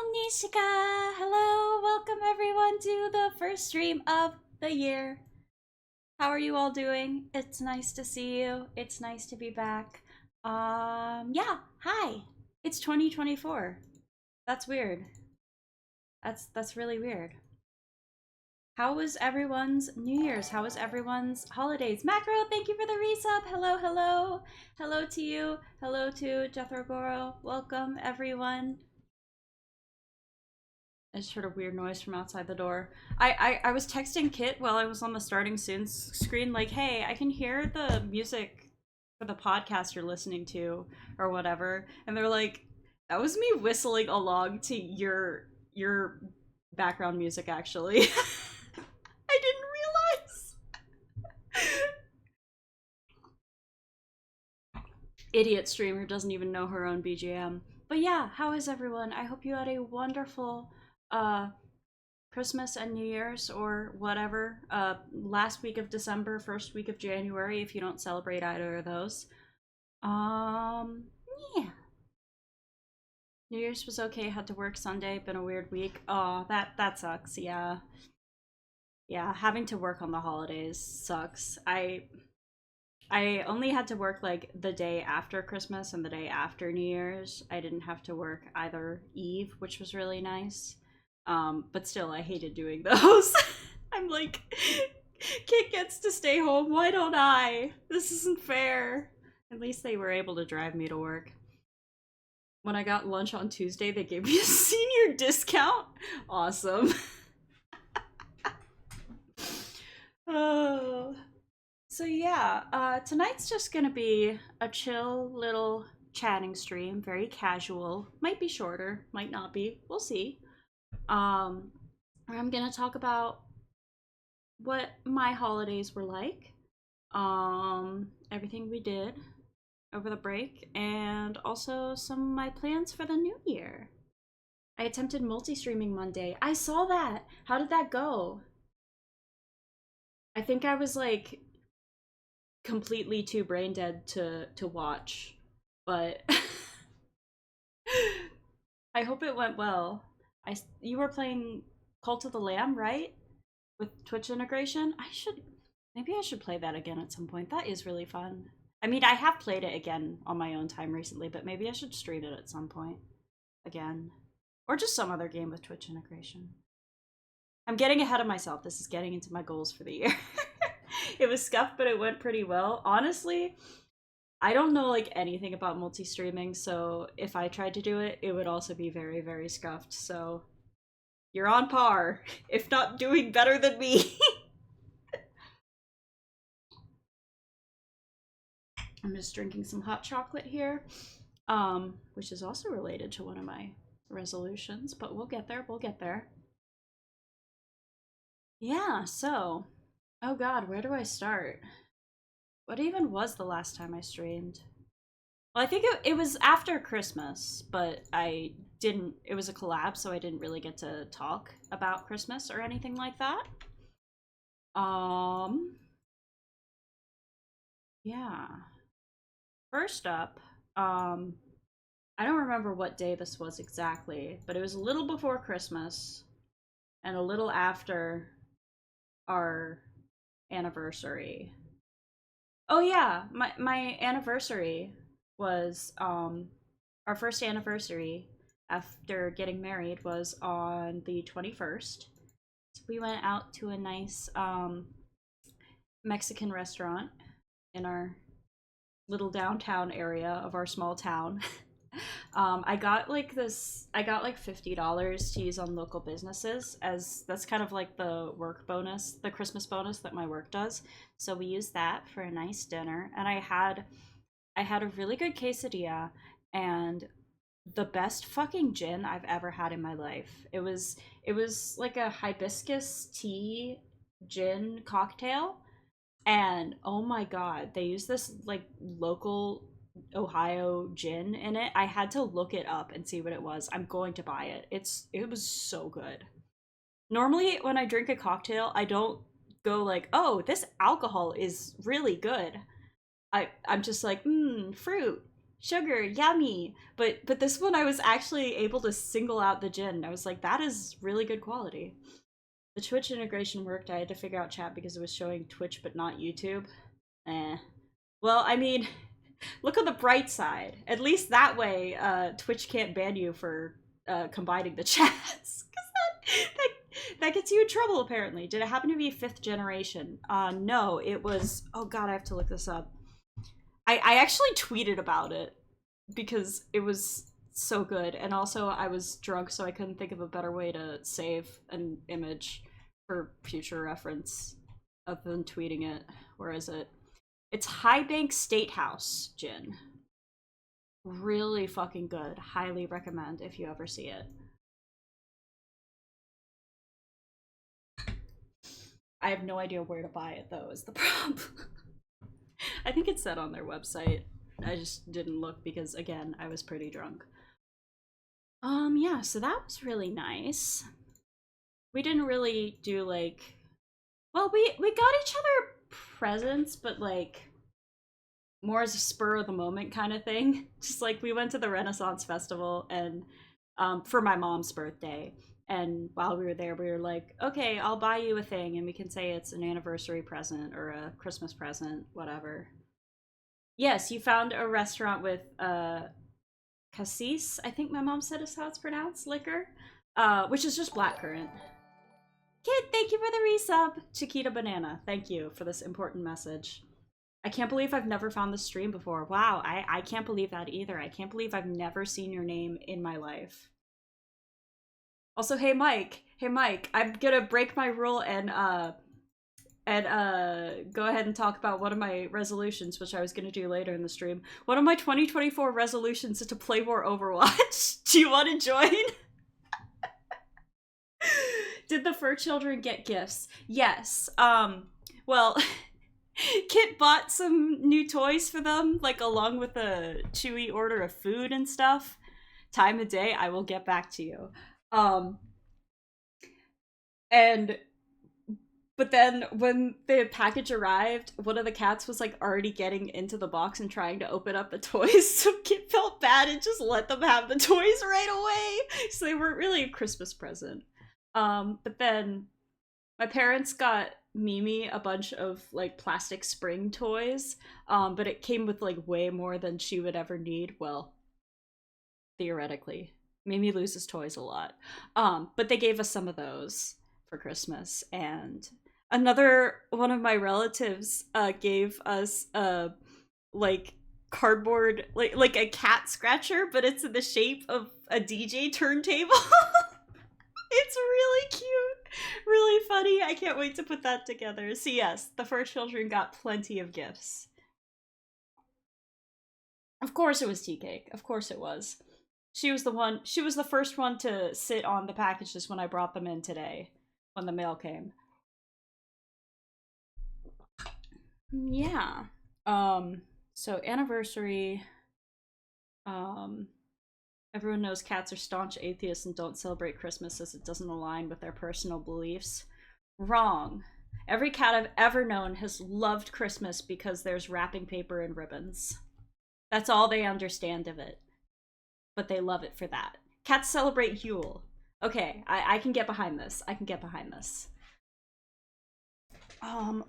Nishika! Hello, welcome everyone to the first stream of the year. How are you all doing? It's nice to see you. It's nice to be back. Yeah, hi. It's 2024. That's weird. That's really weird. How was everyone's New Year's? How was everyone's holidays? Macro, thank you for the resub. Hello, hello. Hello to you. Hello to Jethro Goro. Welcome everyone. I just heard a weird noise from outside the door. I was texting Kit while I was on the starting soon screen, like, hey, I can hear the music for the podcast you're listening to, or whatever. And they're like, that was me whistling along to your background music, actually. I didn't realize. Idiot streamer doesn't even know her own BGM. But yeah, how is everyone? I hope you had a wonderful Christmas and New Year's or whatever. Last week of December, first week of January, if you don't celebrate either of those. Yeah. New Year's was okay, had to work Sunday, been a weird week. Oh, that sucks, yeah. Yeah, having to work on the holidays sucks. I only had to work like the day after Christmas and the day after New Year's. I didn't have to work either Eve, which was really nice. But still, I hated doing those. I'm like, Kit gets to stay home. Why don't I? This isn't fair. At least they were able to drive me to work. When I got lunch on Tuesday, they gave me a senior discount. Awesome. Oh. So yeah, tonight's just gonna be a chill little chatting stream, very casual. Might be shorter, might not be. We'll see. Where I'm gonna talk about what my holidays were like, everything we did over the break, and also some of my plans for the new year. I attempted multi-streaming Monday. I saw that. How did that go? I think I was like completely too brain dead to watch, but I hope it went well. You were playing Cult of the Lamb, right? With Twitch integration. Maybe I should play that again at some point. That is really fun. I mean, I have played it again on my own time recently, but maybe I should stream it at some point again, or just some other game with Twitch integration. I'm getting ahead of myself. This is getting into my goals for the year. It was scuffed, but it went pretty well. Honestly, I don't know like anything about multi-streaming, so if I tried to do it, it would also be very, very scuffed. So you're on par, if not doing better than me. I'm just drinking some hot chocolate here, which is also related to one of my resolutions, but we'll get there, we'll get there. Yeah, so, oh god, where do I start? What even was the last time I streamed? Well, I think it was after Christmas, but it was a collab, so I didn't really get to talk about Christmas or anything like that. Yeah. First up, I don't remember what day this was exactly, but it was a little before Christmas and a little after our anniversary. Oh yeah, my anniversary was our first anniversary after getting married was on the 21st. So we went out to a nice Mexican restaurant in our little downtown area of our small town. I got like $50 to use on local businesses, as that's kind of like the work bonus, the Christmas bonus that my work does. So we used that for a nice dinner, and I had a really good quesadilla and the best fucking gin I've ever had in my life. It was like a hibiscus tea gin cocktail, and oh my god, they use this like local Ohio gin in it. I had to look it up and see what it was. I'm going to buy it. It was so good. Normally when I drink a cocktail, I don't go like, "Oh, this alcohol is really good." I'm just like, fruit. sugar, yummy. But this one I was actually able to single out the gin. I was like, that is really good quality. The Twitch integration worked. I had to figure out chat because it was showing Twitch but not YouTube. Eh. Well, I mean, look on the bright side. At least that way, Twitch can't ban you for combining the chats. Because that gets you in trouble, apparently. Did it happen to be fifth generation? No, it was... Oh god, I have to look this up. I actually tweeted about it because it was so good. And also, I was drunk, so I couldn't think of a better way to save an image for future reference other than tweeting it. Where is it? It's High Bank State House gin. Really fucking good. Highly recommend if you ever see it. I have no idea where to buy it though, is the problem. I think it said on their website. I just didn't look because, again, I was pretty drunk. Yeah, so that was really nice. We didn't really do, like... Well, we got each other presents, but, like, more as a spur of the moment kind of thing. Just, like, we went to the Renaissance Festival and for my mom's birthday. And while we were there, we were like, okay, I'll buy you a thing, and we can say it's an anniversary present or a Christmas present, whatever. Yes, you found a restaurant with cassis, I think my mom said is how it's pronounced, liquor, which is just blackcurrant. Kid, thank you for the resub. Chiquita Banana, thank you for this important message. I can't believe I've never found this stream before. Wow, I can't believe that either. I can't believe I've never seen your name in my life. Also, hey Mike, I'm gonna break my rule and go ahead and talk about one of my resolutions, which I was gonna do later in the stream. One of my 2024 resolutions is to play more Overwatch. Do you want to join? Did the fur children get gifts? Yes. Well, Kit bought some new toys for them, like along with a Chewy order of food and stuff. Time of day, I will get back to you. But then when the package arrived, one of the cats was like already getting into the box and trying to open up the toys, so Kit felt bad and just let them have the toys right away. So they weren't really a Christmas present. But then my parents got Mimi a bunch of like plastic spring toys, but it came with like way more than she would ever need. Well, theoretically. Mimi loses toys a lot. But they gave us some of those for Christmas, and another one of my relatives gave us like cardboard, like a cat scratcher, but it's in the shape of a DJ turntable. It's really cute, really funny. I can't wait to put that together. So yes, the fur children got plenty of gifts. Of course it was tea cake. Of course it was. She was the first one to sit on the packages when I brought them in today, when the mail came. Yeah. So anniversary, everyone knows cats are staunch atheists and don't celebrate Christmas as it doesn't align with their personal beliefs. Wrong. Every cat I've ever known has loved Christmas because there's wrapping paper and ribbons. That's all they understand of it. But they love it for that. Cats celebrate Yule. Okay, I can get behind this. I can get behind this.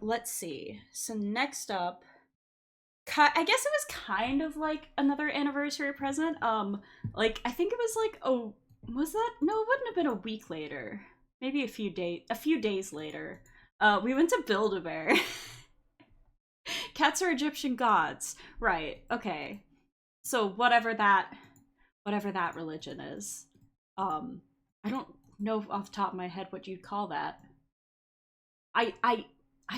Let's see. So next up, I guess it was kind of like another anniversary present. Like I think it was like, oh, was that? No, it wouldn't have been a week later. Maybe a few days later. We went to Build-A-Bear. Cats are Egyptian gods. Right, okay. So whatever that religion is. I don't know off the top of my head what you'd call that. I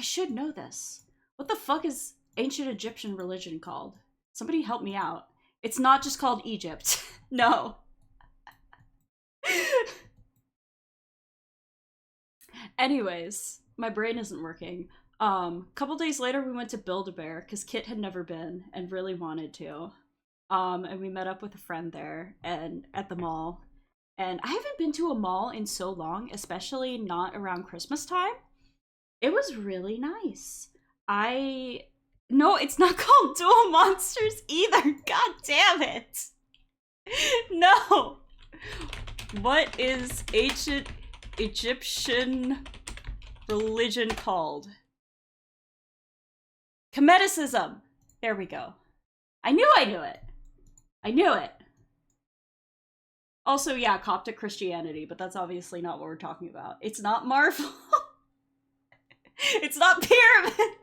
should know this. What the fuck is ancient Egyptian religion called? Somebody help me out. It's not just called Egypt. No. Anyways, my brain isn't working. Couple days later we went to Build-A-Bear because Kit had never been and really wanted to. And we met up with a friend there and at the mall. And I haven't been to a mall in so long, especially not around Christmas time. It was really nice. No, it's not called Duel Monsters either. God damn it. No. What is ancient Egyptian religion called? Cometicism. There we go. I knew it. I knew it. Also, yeah, Coptic Christianity, but that's obviously not what we're talking about. It's not Marvel. It's not Pyramid.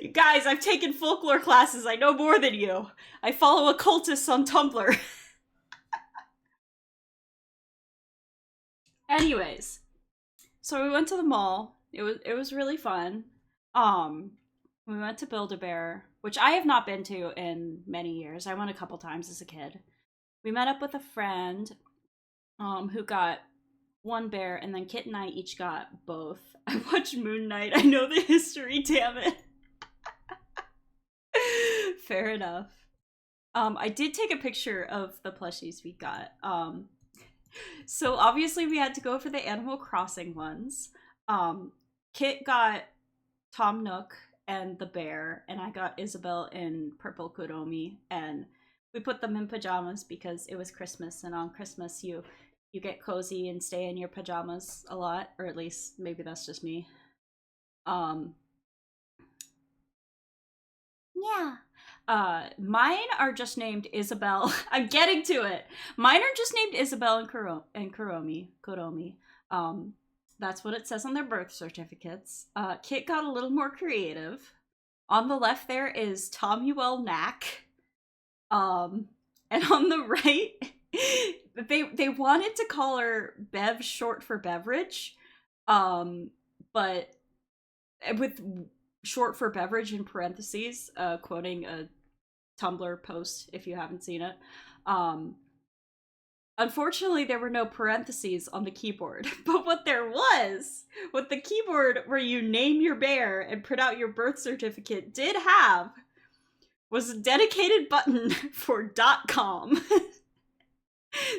You guys, I've taken folklore classes. I know more than you. I follow occultists on Tumblr. Anyways, so we went to the mall. It was really fun. Um, we went to Build-A-Bear, which I have not been to in many years. I went a couple times as a kid. We met up with a friend who got one bear, and then Kit and I each got both. I watched Moon Knight. I know the history, damn it. Fair enough. I did take a picture of the plushies we got. So obviously we had to go for the Animal Crossing ones. Kit got Tom Nook and the bear, and I got Isabel in purple Kuromi, and we put them in pajamas because it was Christmas, and on Christmas you get cozy and stay in your pajamas a lot, or at least maybe that's just me. Yeah. Mine are just named Isabel. I'm getting to it. Mine are just named Isabel and Kuromi. That's what it says on their birth certificates. Kit got a little more creative. On the left there is Tomuel Knack. And on the right, they wanted to call her Bev, short for beverage. But with short for beverage in parentheses, quoting a Tumblr post if you haven't seen it. Unfortunately, there were no parentheses on the keyboard, but what there was, what the keyboard where you name your bear and print out your birth certificate did have, was a dedicated button for .com.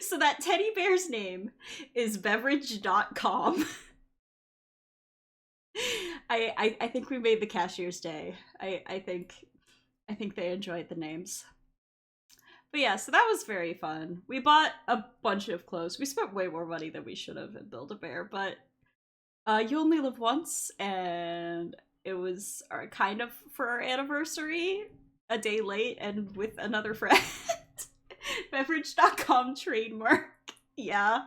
So that teddy bear's name is beverage.com. I think we made the cashier's day. I think they enjoyed the names. But yeah, so that was very fun. We bought a bunch of clothes. We spent way more money than we should have at Build-A-Bear, but you only live once, and it was kind of for our anniversary, a day late, and with another friend. Beverage.com trademark. Yeah.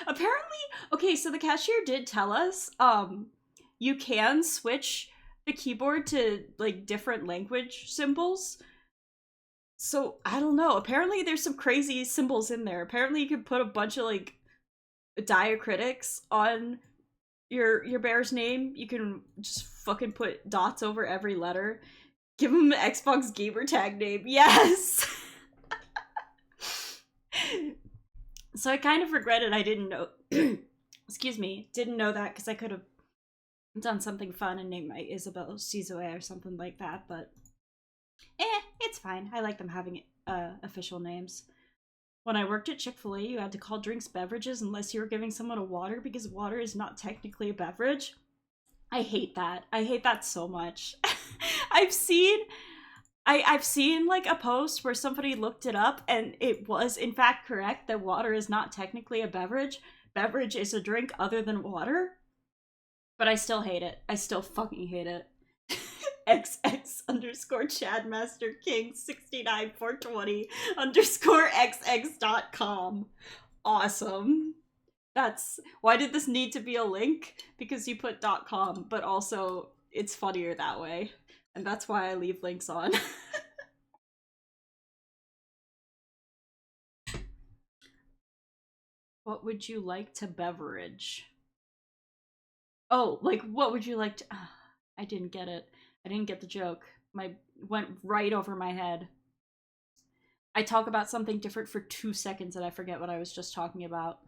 Apparently, okay, so the cashier did tell us, you can switch the keyboard to, like, different language symbols. So, I don't know. Apparently there's some crazy symbols in there. Apparently you could put a bunch of, like, diacritics on your bear's name. You can just fucking put dots over every letter. Give him an Xbox gamer tag name. Yes! So I kind of regretted I didn't know... excuse me. Didn't know that, because I could have done something fun and named my Isabel Sizue or something like that, but... it's fine. I like them having official names. When I worked at Chick-fil-A, you had to call drinks beverages unless you were giving someone a water, because water is not technically a beverage. I hate that. I hate that so much. I've seen like a post where somebody looked it up and it was in fact correct that water is not technically a beverage. Beverage is a drink other than water. But I still hate it. I still fucking hate it. XX_ChadMaster King69420_XX.com. Awesome. That's why did this need to be a link? Because you put .com, but also it's funnier that way. And that's why I leave links on. What would you like to beverage? Oh, like what would you like to... I didn't get it. I didn't get the joke. Went right over my head. I talk about something different for 2 seconds and I forget what I was just talking about.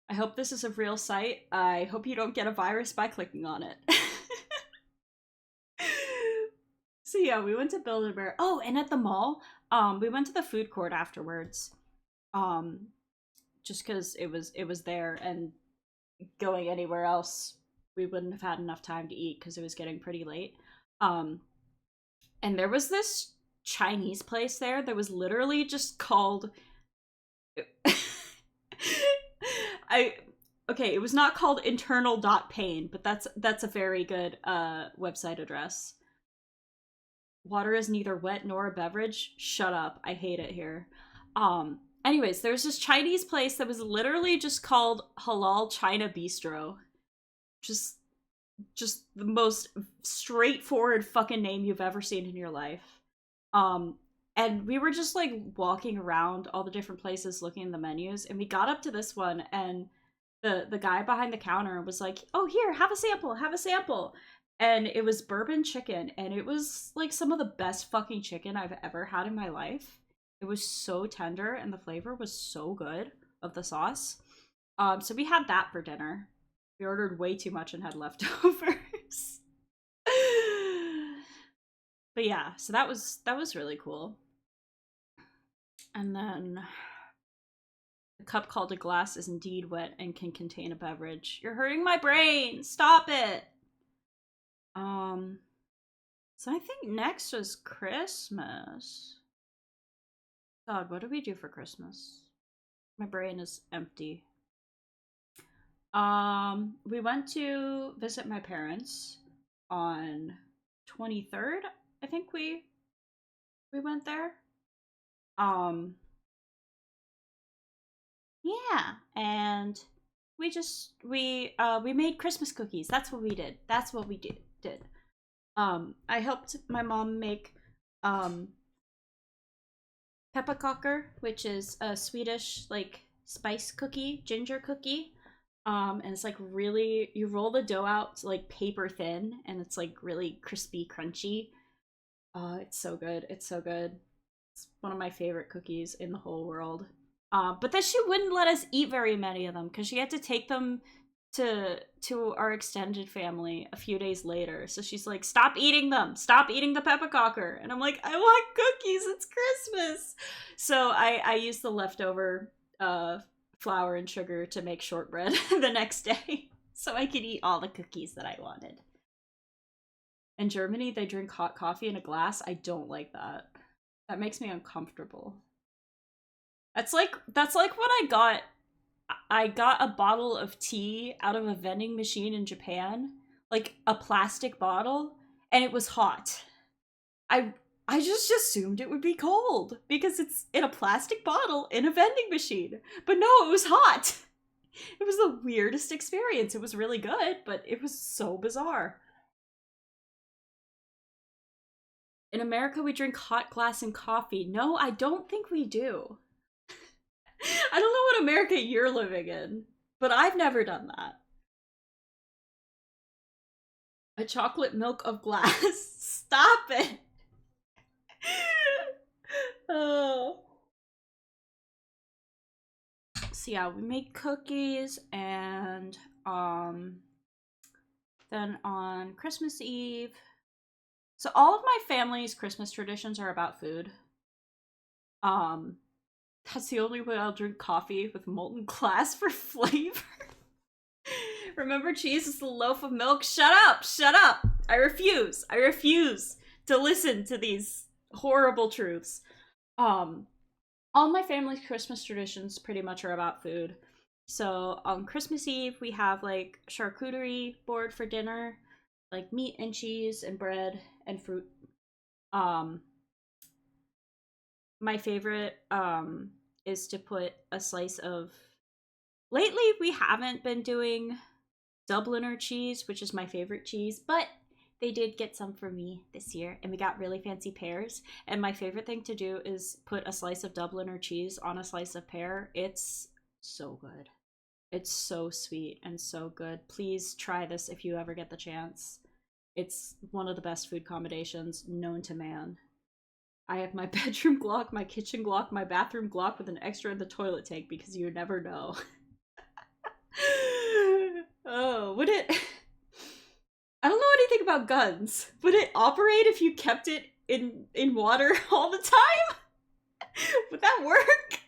I hope this is a real site. I hope you don't get a virus by clicking on it. So yeah, we went to Build-A-Bear. Oh, and at the mall, we went to the food court afterwards. Just because it was there, and going anywhere else we wouldn't have had enough time to eat because it was getting pretty late. Um, and there was this Chinese place there that was literally just called I okay, it was not called internal.pain, but that's a very good website address. Water is neither wet nor a beverage. Shut up. I hate it here. Anyways, there's this Chinese place that was literally just called Halal China Bistro. Just the most straightforward fucking name you've ever seen in your life. And we were just like walking around all the different places looking at the menus, and we got up to this one, and the guy behind the counter was like, "Oh, here, have a sample, have a sample." And it was bourbon chicken, and it was like some of the best fucking chicken I've ever had in my life. It was so tender, and the flavor was so good of the sauce. So we had that for dinner. We ordered way too much and had leftovers. But yeah, so that was really cool. And then the cup called a glass is indeed wet and can contain a beverage. You're hurting my brain. Stop it. So I think next is Christmas. God, what do we do for Christmas? My brain is empty. We went to visit my parents on 23rd. I think we went there. Yeah, and we made Christmas cookies. That's what we did. That's what we did. I helped my mom make pepparkakor, which is a Swedish like spice cookie, ginger cookie. And it's like really, you roll the dough out like paper thin, and it's like really crispy, crunchy. It's so good. It's so good. It's one of my favorite cookies in the whole world. But then she wouldn't let us eat very many of them because she had to take them to our extended family a few days later. So she's like, "Stop eating them! Stop eating the pepperkakor!" And I'm like, "I want cookies! It's Christmas!" So I used the leftover flour and sugar to make shortbread the next day, so I could eat all the cookies that I wanted. In Germany, they drink hot coffee in a glass. I don't like that. That makes me uncomfortable. That's like what I got. I got a bottle of tea out of a vending machine in Japan, like a plastic bottle, and it was hot. I I just assumed it would be cold because it's in a plastic bottle in a vending machine. But no, it was hot. It was the weirdest experience. It was really good, but it was so bizarre. In America, we drink hot glass and coffee. No, I don't think we do. I don't know what America you're living in, but I've never done that. A chocolate milk of glass. Stop it. Oh. So yeah, we make cookies, and then on Christmas Eve. So all of my family's Christmas traditions are about food. Um that's the only way I'll drink coffee with molten glass for flavor. Remember, cheese is the loaf of milk? Shut up! Shut up! I refuse. I refuse to listen to these horrible truths. All my family's Christmas traditions pretty much are about food. So on Christmas Eve, we have like charcuterie board for dinner, like meat and cheese and bread and fruit. Um, my favorite is to put a slice of. Lately, we haven't been doing Dubliner cheese, which is my favorite cheese, but they did get some for me this year, and we got really fancy pears. And my favorite thing to do is put a slice of Dubliner cheese on a slice of pear. It's so good. It's so sweet and so good. Please try this if you ever get the chance. It's one of the best food combinations known to man. I have my bedroom Glock, my kitchen Glock, my bathroom Glock with an extra in the toilet tank because you never know. Oh, would it... I don't know anything about guns. Would it operate if you kept it in water all the time? Would that work?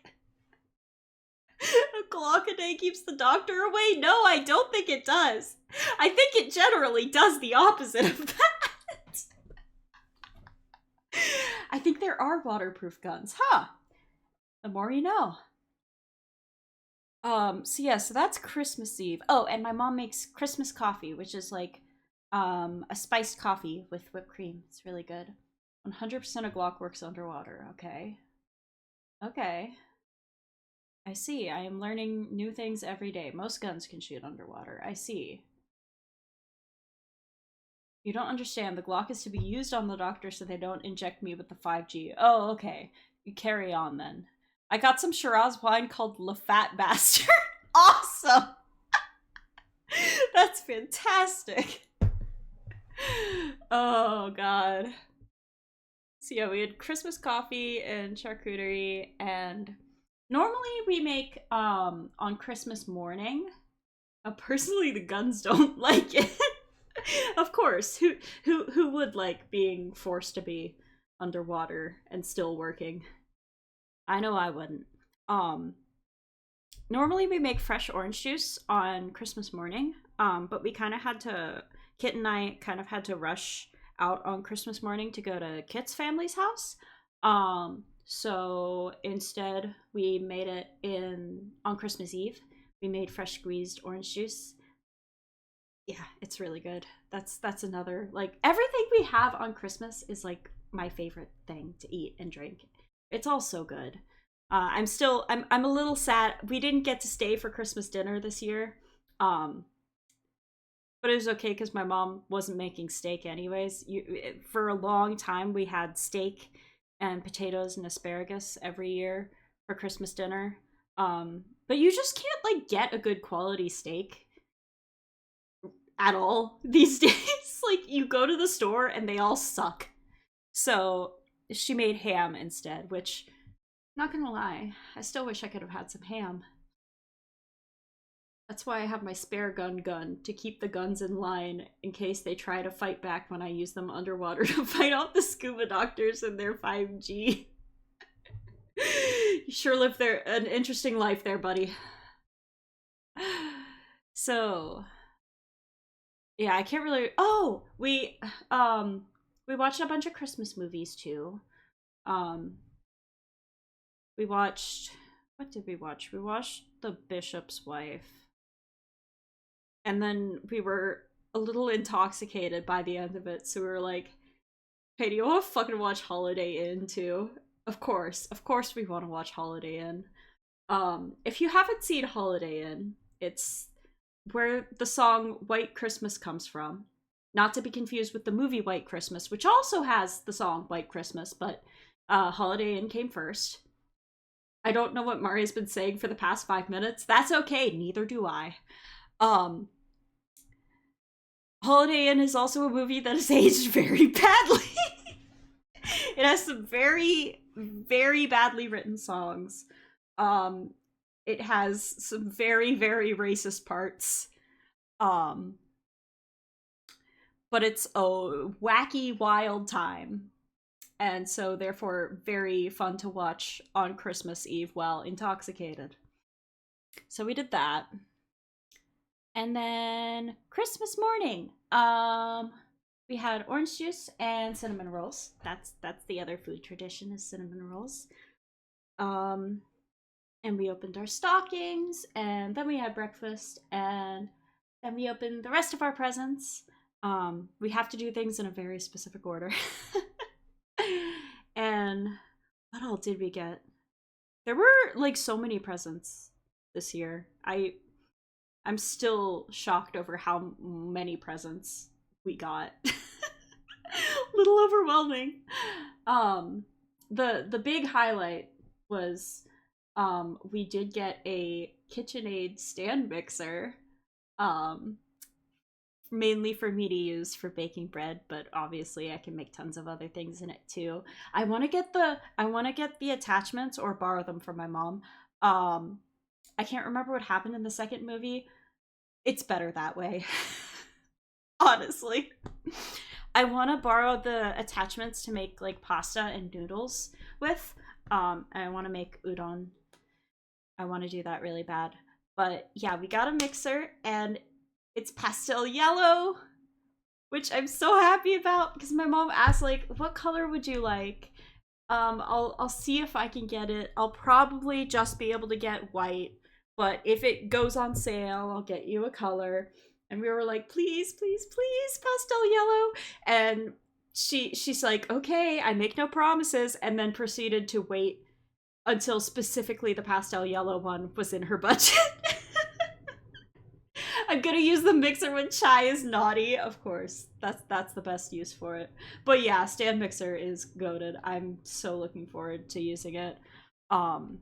A clock a day keeps the doctor away? No, I don't think it does. I think it generally does the opposite of that. I think there are waterproof guns. Huh. The more you know. So yeah, so that's Christmas Eve. Oh, and my mom makes Christmas coffee, which is like a spiced coffee with whipped cream. It's really good. 100% of Glock works underwater. Okay. Okay. I see. I am learning new things every day. Most guns can shoot underwater. I see. You don't understand. The Glock is to be used on the doctor so they don't inject me with the 5G. Oh, okay. You carry on then. I got some Shiraz wine called Le Fat Bastard. Awesome! That's fantastic. Oh, God. So yeah, we had Christmas coffee and charcuterie, and normally we make on Christmas morning. Personally, the guns don't like it. Of course, who would like being forced to be underwater and still working? I know I wouldn't. Um, Normally we make fresh orange juice on Christmas morning, but we kind of had to. Kit and I kind of had to rush out on Christmas morning to go to Kit's family's house. So instead we made it in on Christmas Eve. We made fresh squeezed orange juice. Yeah, it's really good. That's another, like, everything we have on Christmas is like my favorite thing to eat and drink. It's all so good. I'm a little sad we didn't get to stay for Christmas dinner this year. Um but it was okay because my mom wasn't making steak anyways. For a long time we had steak and potatoes and asparagus every year for Christmas dinner. But you just can't like get a good quality steak at all these days. Like, you go to the store and they all suck. So she made ham instead, which, not gonna lie, I still wish I could have had some ham. That's why I have my spare gun to keep the guns in line in case they try to fight back when I use them underwater to fight off the scuba doctors and their 5G. You sure lived an interesting life there, buddy. So yeah, I can't really. Oh, we watched a bunch of Christmas movies too. Um, we watched, what did we watch? We watched The Bishop's Wife, and then we were a little intoxicated by the end of it, so we were like, "Hey, do you want to fucking watch Holiday Inn too?" Of course, we want to watch Holiday Inn. If you haven't seen Holiday Inn, it's where the song White Christmas comes from. Not to be confused with the movie White Christmas, which also has the song White Christmas, but Holiday Inn came first. I don't know what Mari's been saying for the past 5 minutes. That's okay, neither do I. Um, Holiday Inn is also a movie that has aged very badly. It has some very, very badly written songs. It has some very, very racist parts. Um, but it's a wacky, wild time. And so, therefore, very fun to watch on Christmas Eve while intoxicated. So we did that. And then Christmas morning, we had orange juice and cinnamon rolls. That's the other food tradition, is cinnamon rolls. And we opened our stockings, and then we had breakfast, and then we opened the rest of our presents. We have to do things in a very specific order. And what all did we get? There were like so many presents this year. I'm still shocked over how many presents we got. Little overwhelming. The big highlight was we did get a KitchenAid stand mixer. Mainly for me to use for baking bread, but obviously I can make tons of other things in it too. I want to get the attachments or borrow them from my mom. I can't remember what happened in the second movie. It's better that way. Honestly. I want to borrow the attachments to make like pasta and noodles with. And I want to make udon I want to do that really bad. But yeah, we got a mixer and it's pastel yellow, which I'm so happy about because my mom asked like, "What color would you like?" I'll see if I can get it. I'll probably just be able to get white, but if it goes on sale, I'll get you a color. And we were like, "Please, please, please, pastel yellow." And she's like, "Okay, I make no promises," and then proceeded to wait until specifically the pastel yellow one was in her budget. I'm gonna use the mixer when chai is naughty, of course. That's the best use for it. But yeah, stand mixer is goated. I'm so looking forward to using it. Um,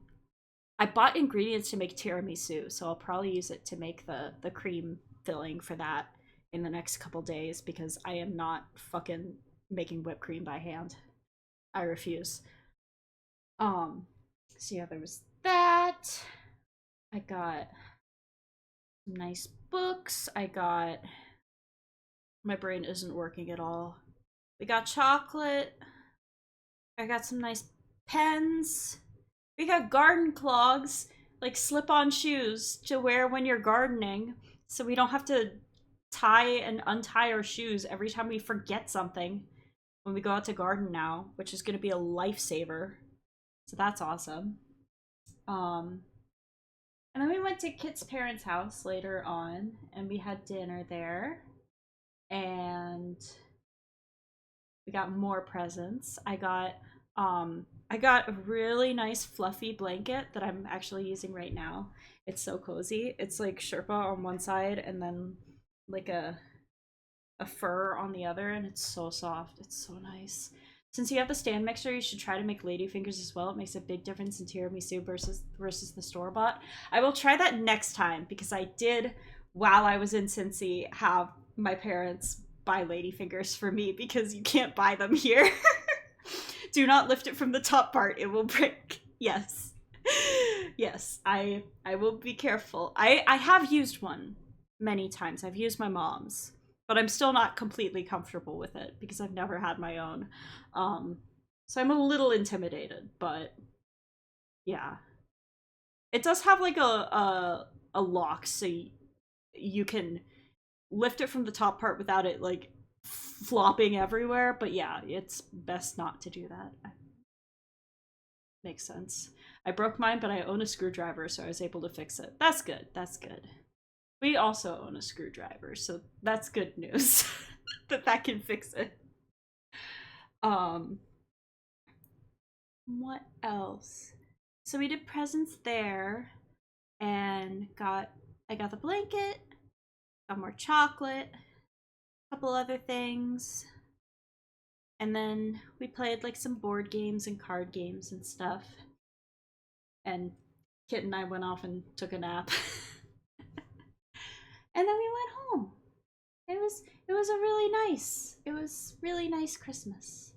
I bought ingredients to make tiramisu, so I'll probably use it to make the cream filling for that in the next couple days because I am not fucking making whipped cream by hand. I refuse. Um, so yeah, there was that. I got some nice books. I got my brain isn't working at all. We got chocolate. I got some nice pens. We got garden clogs, like slip-on shoes to wear when you're gardening, so we don't have to tie and untie our shoes every time we forget something when we go out to garden now, which is going to be a lifesaver. So that's awesome. Um, and then we went to Kit's parents' house later on, and we had dinner there. And we got more presents. I got a really nice fluffy blanket that I'm actually using right now. It's so cozy. It's like Sherpa on one side and then like a fur on the other, and it's so soft. It's so nice. Since you have the stand mixer, you should try to make ladyfingers as well. It makes a big difference in tiramisu versus the store bought. I will try that next time because I did, while I was in Cincy, have my parents buy ladyfingers for me because you can't buy them here. Do not lift it from the top part; it will break. Yes, yes. I will be careful. I have used one many times. I've used my mom's, but I'm still not completely comfortable with it because I've never had my own. Um, so I'm a little intimidated, but yeah, it does have like a lock, so you can lift it from the top part without it like flopping everywhere. But yeah, it's best not to do that. Makes sense. I broke mine, but I own a screwdriver, so I was able to fix it. That's good. That's good. We also own a screwdriver, so that's good news that can fix it. Um, what else? So we did presents there, and I got the blanket, got more chocolate, a couple other things, and then we played like some board games and card games and stuff. And Kit and I went off and took a nap, and then we went home. It was a really nice Christmas.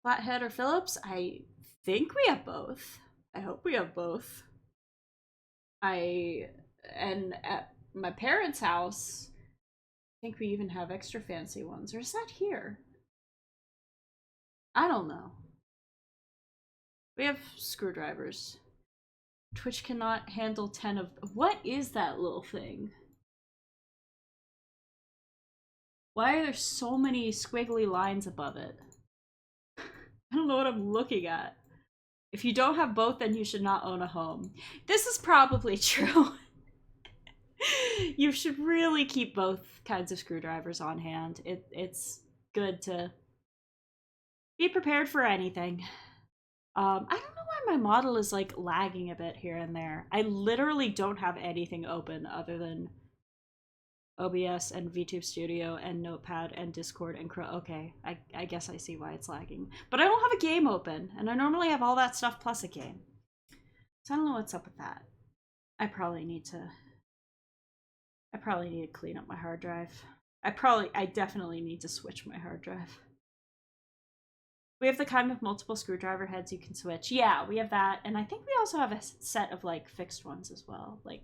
Flathead or Phillips? I think we have both. I hope we have both. I and at my parents' house, I think we even have extra fancy ones. Or is that here? I don't know. We have screwdrivers. Twitch cannot handle 10 of. What is that little thing? Why are there so many squiggly lines above it? I don't know what I'm looking at. If you don't have both, then you should not own a home. This is probably true. You should really keep both kinds of screwdrivers on hand. It's good to be prepared for anything. I don't know why my model is like lagging a bit here and there. I literally don't have anything open other than OBS and VTube Studio and Notepad and Discord and Okay, I guess I see why it's lagging. But I don't have a game open, and I normally have all that stuff plus a game. So I don't know what's up with that. I probably need to clean up my hard drive. I definitely need to switch my hard drive. We have the kind with multiple screwdriver heads you can switch. Yeah, we have that, and I think we also have a set of like fixed ones as well, like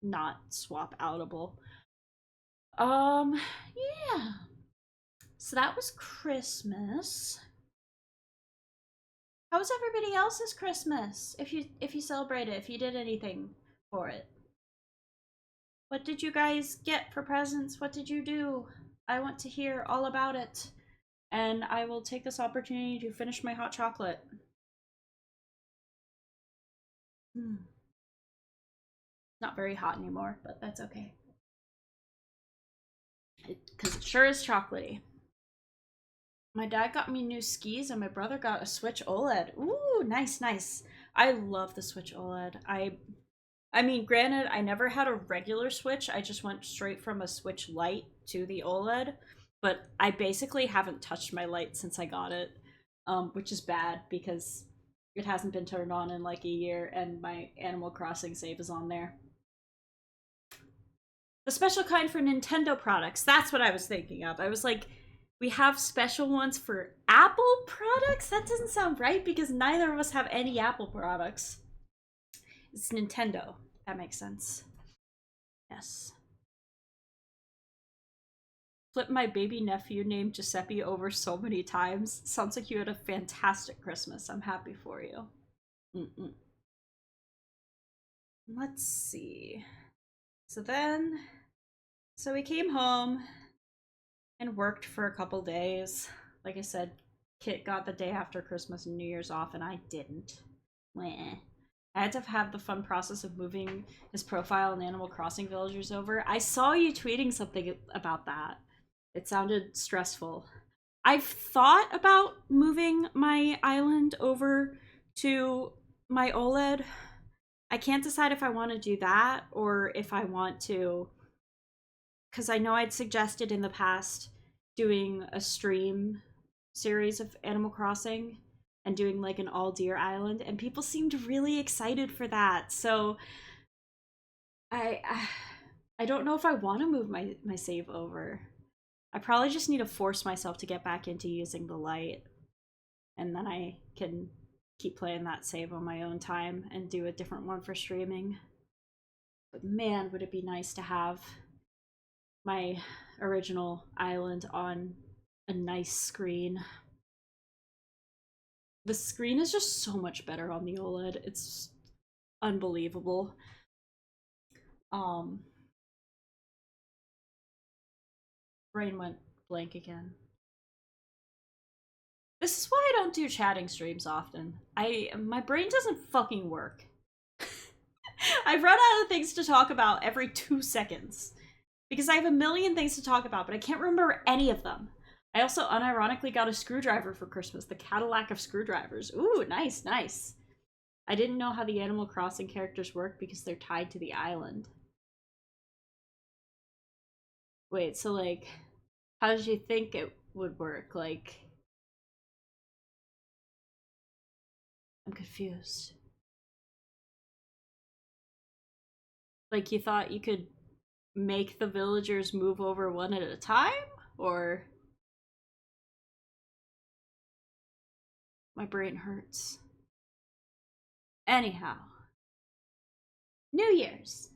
not swap outable. Yeah. So that was Christmas. How was everybody else's Christmas? If you celebrate it, if you did anything for it. What did you guys get for presents? What did you do? I want to hear all about it. And I will take this opportunity to finish my hot chocolate. Not very hot anymore, but that's okay. Because it sure is chocolatey. My dad got me new skis and my brother got a Switch OLED. Ooh, nice, nice. I love the Switch OLED. I mean, granted, I never had a regular Switch. I just went straight from a Switch Lite to the OLED. But I basically haven't touched my Lite since I got it, which is bad because it hasn't been turned on in like a year and my Animal Crossing save is on there. The special kind for Nintendo products. That's what I was thinking of. I was like, we have special ones for Apple products? That doesn't sound right because neither of us have any Apple products. It's Nintendo. That makes sense. Yes. Flipped my baby nephew named Giuseppe over so many times. Sounds like you had a fantastic Christmas. I'm happy for you. Let's see. So we came home and worked for a couple days. Like I said, Kit got the day after Christmas and New Year's off, and I didn't. Meh. I had to have the fun process of moving his profile in Animal Crossing villagers over. I saw you tweeting something about that. It sounded stressful. I've thought about moving my island over to my OLED. I can't decide if I want to do that or if I want to, because I know I'd suggested in the past doing a stream series of Animal Crossing and doing like an all deer island, and people seemed really excited for that. So I don't know if I want to move my save over. I probably just need to force myself to get back into using the light, and then I can keep playing that save on my own time and do a different one for streaming. But man, would it be nice to have my original island on a nice screen. The screen is just so much better on the OLED. It's unbelievable. Brain went blank again. This is why I don't do chatting streams often. My brain doesn't fucking work. I run out of things to talk about every 2 seconds. Because I have a million things to talk about, but I can't remember any of them. I also unironically got a screwdriver for Christmas, the Cadillac of screwdrivers. Ooh, nice, nice. I didn't know how the Animal Crossing characters work because they're tied to the island. Wait, so like, how did you think it would work? Like, I'm confused. Like, you thought you could make the villagers move over one at a time? Or... My brain hurts. Anyhow. New Year's.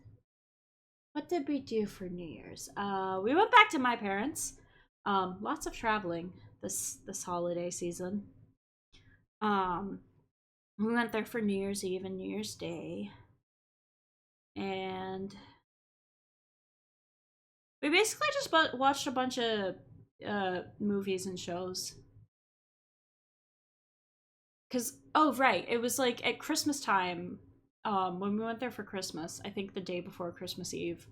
What did we do for New Year's? We went back to my parents. Lots of traveling this holiday season. We went there for New Year's Eve and New Year's Day. And we basically just watched a bunch of movies and shows. Cause oh right, it was like at Christmas time, when we went there for Christmas, I think the day before Christmas Eve,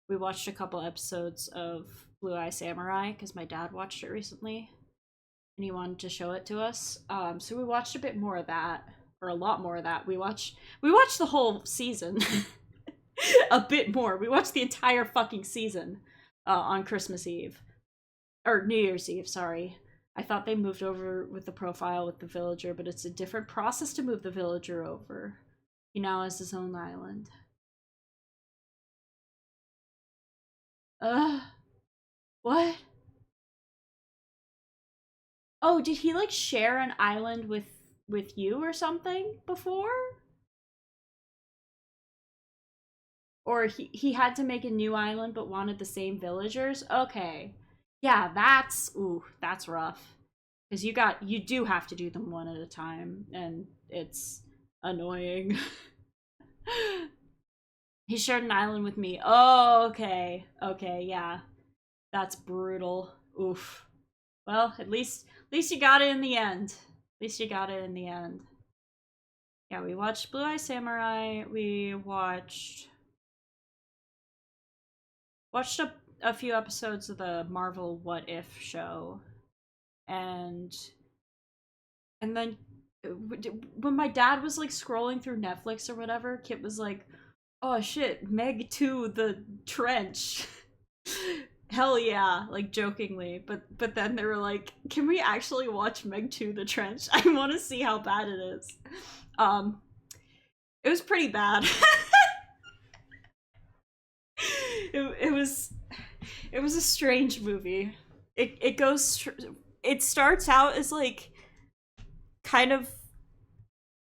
we watched a couple episodes of Blue Eye Samurai because my dad watched it recently and he wanted to show it to us. So we watched a bit more of that, or a lot more of that. We watched the whole season. A bit more. We watched the entire fucking season on Christmas Eve. Or New Year's Eve, sorry. I thought they moved over with the profile with the villager, but it's a different process to move the villager over. He now has his own island. What? Oh, did he like share an island with you or something before? Or he had to make a new island but wanted the same villagers? Okay. Yeah, that's rough. because you do have to do them one at a time, and it's annoying. He shared an island with me. Oh, okay. Okay, yeah. That's brutal. Oof. Well, at least you got it in the end. At least you got it in the end. Yeah, we watched Blue Eye Samurai. We watched a few episodes of the Marvel What If show. And then when my dad was like scrolling through Netflix or whatever, Kit was like, "Oh shit, Meg 2 the trench." Hell yeah, like jokingly, but then they were like, "Can we actually watch Meg 2 the trench? I want to see how bad it is." Um it was pretty bad. it was a strange movie. It starts out as like kind of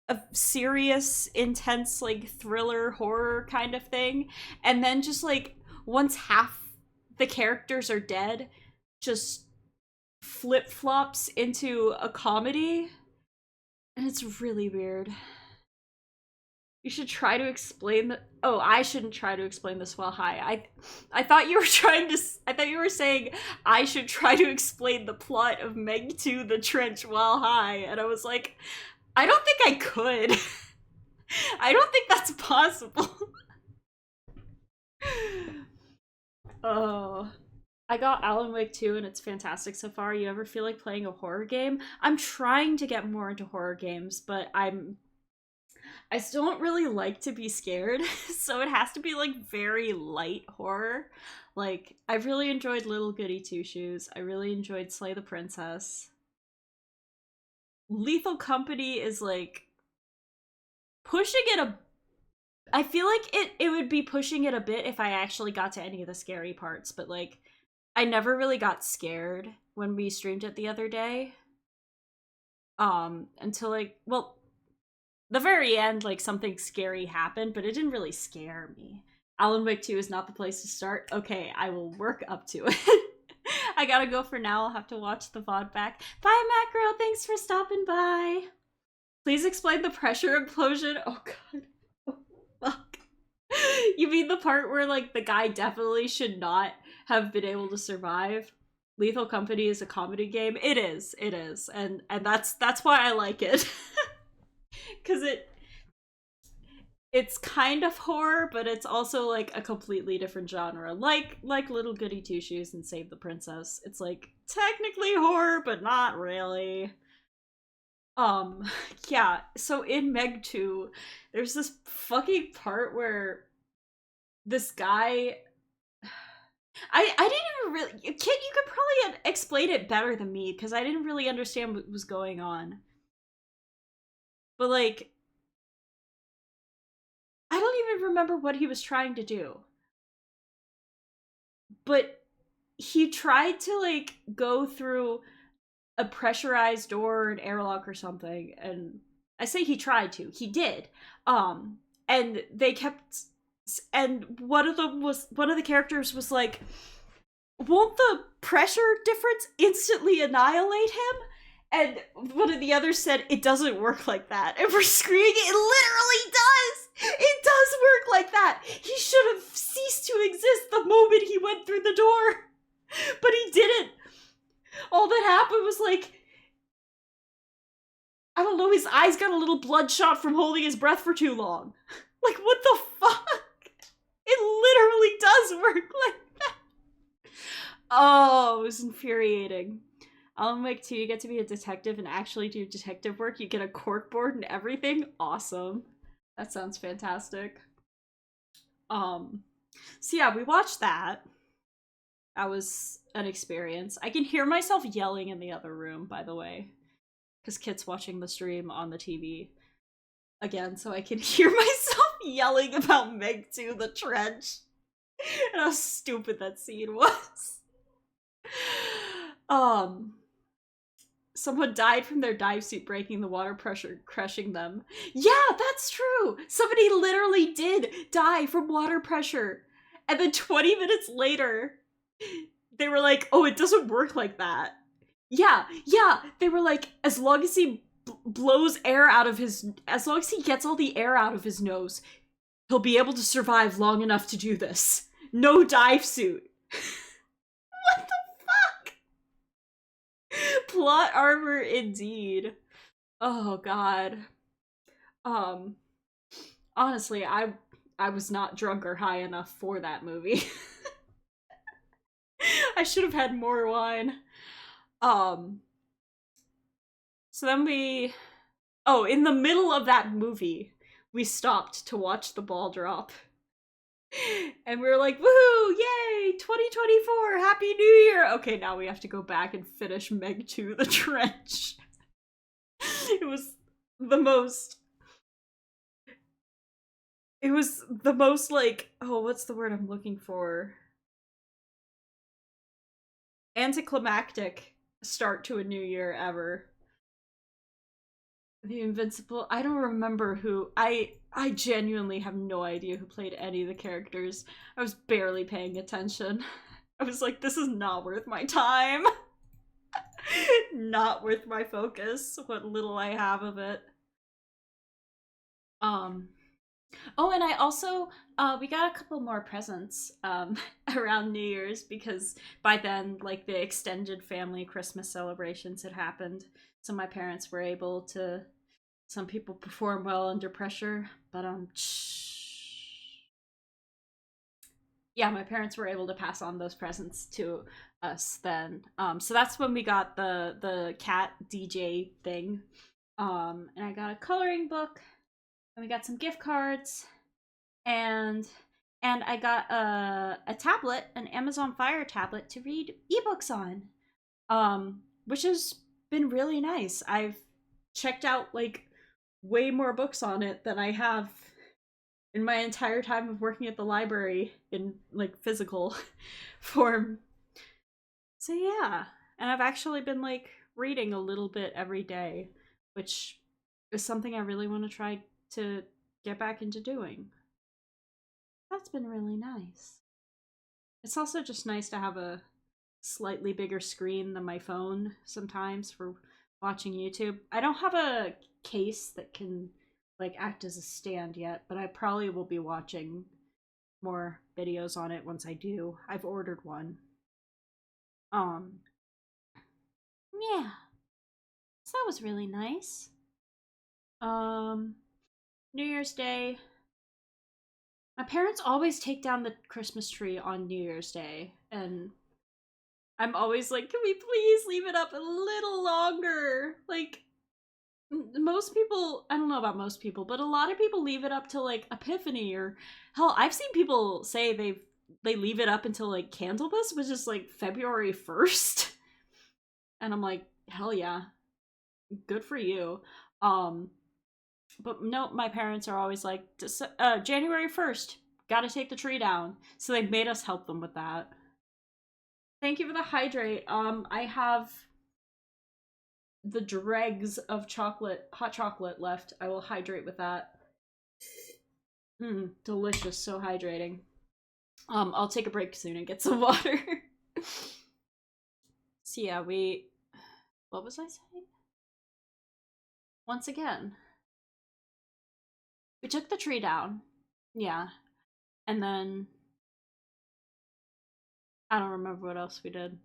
a serious, intense, like thriller horror kind of thing, and then just like once half the characters are dead, just flip flops into a comedy, and it's really weird. You should try to explain the. Oh, I shouldn't try to explain this while high. I thought you were trying to. I thought you were saying I should try to explain the plot of Meg 2 the Trench while high, and I was like, I don't think I could. I don't think that's possible. Oh. I got Alan Wake 2 and it's fantastic so far. You ever feel like playing a horror game? I'm trying to get more into horror games, but I still don't really like to be scared, so it has to be like very light horror. Like, I've really enjoyed Little Goody Two Shoes. I really enjoyed Slay the Princess. Lethal Company is like pushing it a. I feel like it would be pushing it a bit if I actually got to any of the scary parts, but like I never really got scared when we streamed it the other day. Until like, well, the very end, like something scary happened, but it didn't really scare me. Alan Wake 2 is not the place to start. Okay, I will work up to it. I gotta go for now. I'll have to watch the VOD back. Bye, Macro. Thanks for stopping by. Please explain the pressure implosion. Oh, God. Oh, fuck. You mean the part where, like, the guy definitely should not have been able to survive? Lethal Company is a comedy game. It is. And that's why I like it. Because it's kind of horror, but it's also like a completely different genre. Like Little Goody Two Shoes and Save the Princess. It's like technically horror, but not really. Yeah, so in Meg 2, there's this fucking part where this guy I didn't even really Kit, you could probably explain it better than me, because I didn't really understand what was going on. But like I don't even remember what he was trying to do. But he tried to like go through a pressurized door or an airlock or something, and I say he tried to. He did. And they kept, and one of the characters was like, won't the pressure difference instantly annihilate him? And one of the others said, it doesn't work like that. And we're screaming, it literally does! It does work like that! He should have ceased to exist the moment he went through the door! But he didn't! All that happened was like, I don't know, his eyes got a little bloodshot from holding his breath for too long. Like, what the fuck? It literally does work like that. Oh, it was infuriating. Alan Wake 2, you get to be a detective and actually do detective work. You get a corkboard and everything. Awesome. That sounds fantastic. So yeah, we watched that. That was an experience. I can hear myself yelling in the other room, by the way, because Kit's watching the stream on the TV again, so I can hear myself yelling about Meg 2 the Trench and how stupid that scene was. Someone died from their dive suit breaking, the water pressure crushing them. Yeah, that's true! Somebody literally did die from water pressure. And then 20 minutes later, they were like, oh, it doesn't work like that. Yeah, they were like, as long as he blows air out of his, as long as he gets all the air out of his nose, he'll be able to survive long enough to do this. No dive suit. What the fuck? Plot armor indeed. Oh god. Um Honestly, I was not drunk or high enough for that movie. I should have had more wine. Um so then in the middle of that movie, we stopped to watch the ball drop. And we were like, woohoo, yay, 2024, happy new year. Okay, now we have to go back and finish Meg 2 The Trench. It was the most like, oh, what's the word I'm looking for? Anticlimactic start to a new year ever. The Invincible, I don't remember who. I genuinely have no idea who played any of the characters. I was barely paying attention. I was like, this is not worth my time. Not worth my focus, what little I have of it. Um Oh, and I also we got a couple more presents around New Year's because by then like the extended family Christmas celebrations had happened. So my parents were able to, some people perform well under pressure, but yeah, my parents were able to pass on those presents to us then. So that's when we got the cat DJ thing. And I got a coloring book, and we got some gift cards, and I got a tablet, an Amazon Fire tablet to read ebooks on, which has been really nice. I've checked out like way more books on it than I have in my entire time of working at the library in like physical form. So yeah, and I've actually been like reading a little bit every day, which is something I really want to try to get back into doing. That's been really nice. It's also just nice to have a slightly bigger screen than my phone sometimes for watching YouTube. I don't have a case that can like act as a stand yet, but I probably will be watching more videos on it once I do. I've ordered one. Um yeah. So that was really nice. Um New Year's Day. My parents always take down the Christmas tree on New Year's Day, and I'm always like, can we please leave it up a little longer? Like, most people, I don't know about most people, but a lot of people leave it up till like Epiphany, or hell, I've seen people say they leave it up until like Candlemas, which is like February 1st. And I'm like, hell yeah, good for you. Um, but no, my parents are always like, January 1st, gotta take the tree down. So they made us help them with that. Thank you for the hydrate. I have the dregs of hot chocolate left. I will hydrate with that. Delicious, so hydrating. I'll take a break soon and get some water. So yeah, what was I saying? Once again, we took the tree down. Yeah. And then I don't remember what else we did.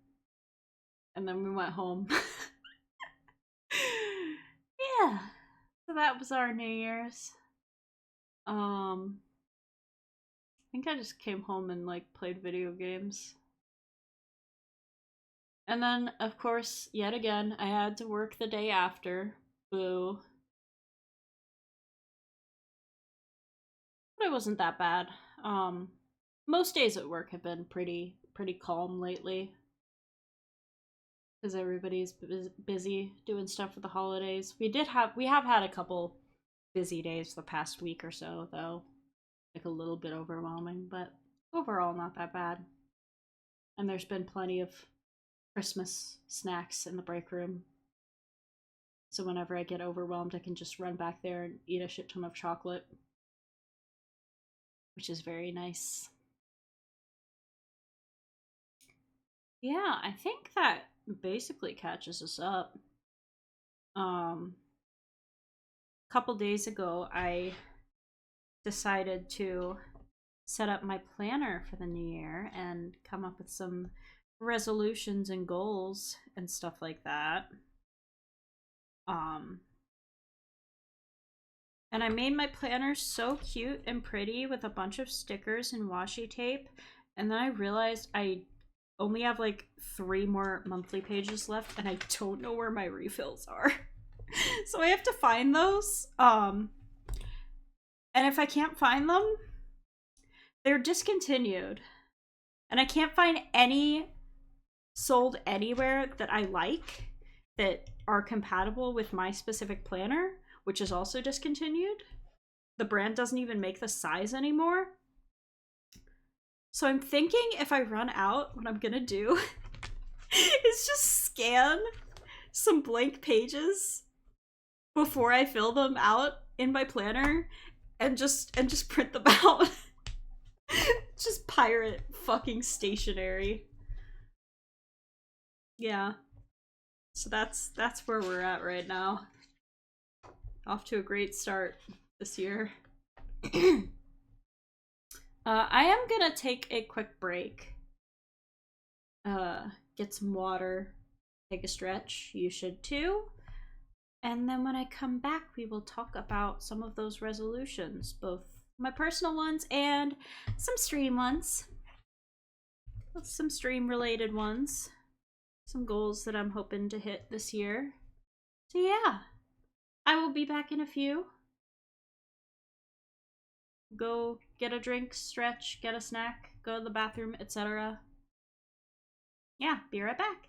And then we went home. Yeah. So that was our New Year's. I think I just came home and like played video games. And then, of course, yet again, I had to work the day after. Boo. But it wasn't that bad. Um, Most days at work have been pretty calm lately because everybody's busy doing stuff for the holidays. We have had a couple busy days the past week or so, though, like a little bit overwhelming, but overall not that bad. And there's been plenty of Christmas snacks in the break room. So whenever I get overwhelmed, I can just run back there and eat a shit ton of chocolate, which is very nice. Yeah, I think that basically catches us up. A couple days ago, I decided to set up my planner for the new year and come up with some resolutions and goals and stuff like that. Um, and I made my planner so cute and pretty with a bunch of stickers and washi tape. And then I realized I only have like 3 more monthly pages left and I don't know where my refills are. So I have to find those. And if I can't find them, they're discontinued. And I can't find any sold anywhere that I like that are compatible with my specific planner, which is also discontinued. The brand doesn't even make the size anymore. So I'm thinking if I run out, what I'm gonna do is just scan some blank pages before I fill them out in my planner and just print them out. Just pirate fucking stationery. Yeah. So that's where we're at right now. Off to a great start this year. I am gonna take a quick break. Get some water, take a stretch. You should too. And then when I come back, we will talk about some of those resolutions, both my personal ones and some stream ones. Some stream related ones. Some goals that I'm hoping to hit this year. So yeah, I will be back in a few. Go get a drink, stretch, get a snack, go to the bathroom, etc. Yeah, be right back.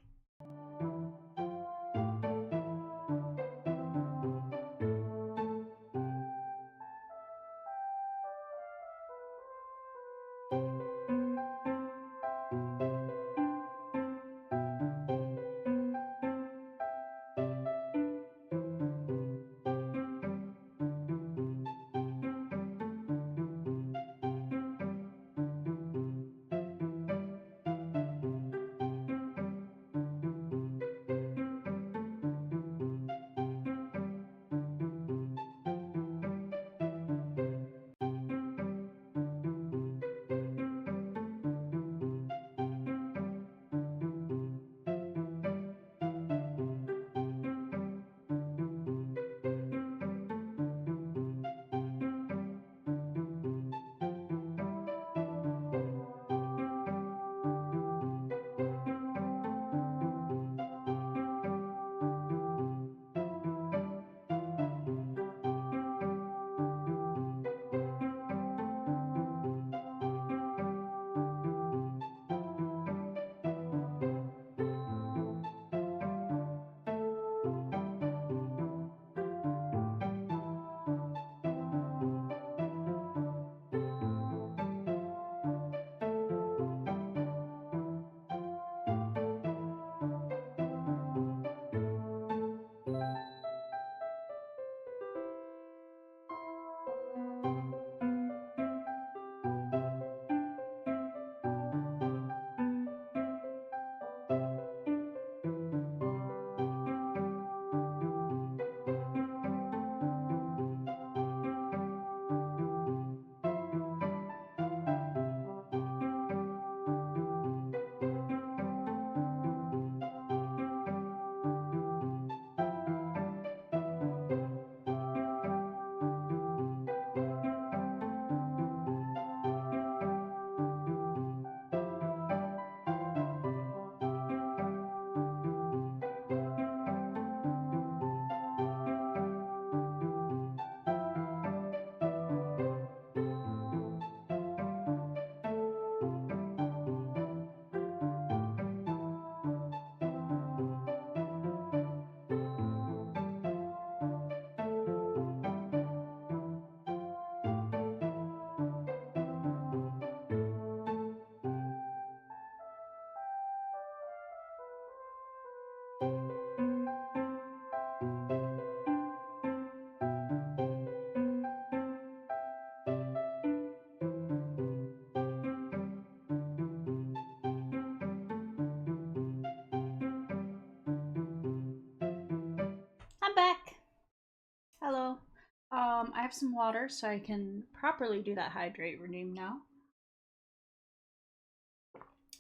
have some water so I can properly do that hydrate redeem now.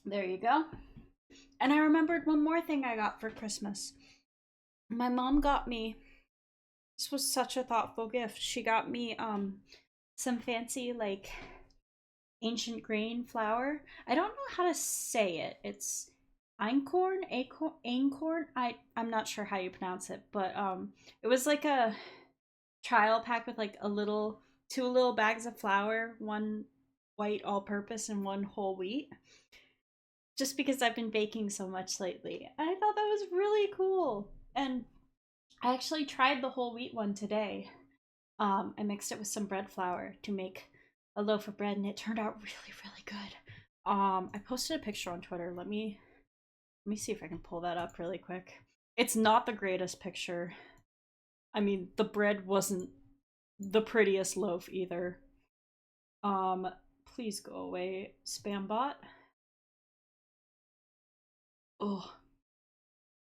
There you go. And I remembered one more thing I got for Christmas. My mom got me, this was such a thoughtful gift. She got me some fancy like ancient grain flour. I don't know how to say it. It's einkorn, einkorn. I'm not sure how you pronounce it, but it was like a trial pack with like two little bags of flour, one white all-purpose and one whole wheat. Just because I've been baking so much lately. I thought that was really cool. And I actually tried the whole wheat one today. I mixed it with some bread flour to make a loaf of bread, and it turned out really, really good. I posted a picture on Twitter. Let me see if I can pull that up really quick. It's not the greatest picture. I mean, the bread wasn't the prettiest loaf either. Please go away, spam bot. Oh,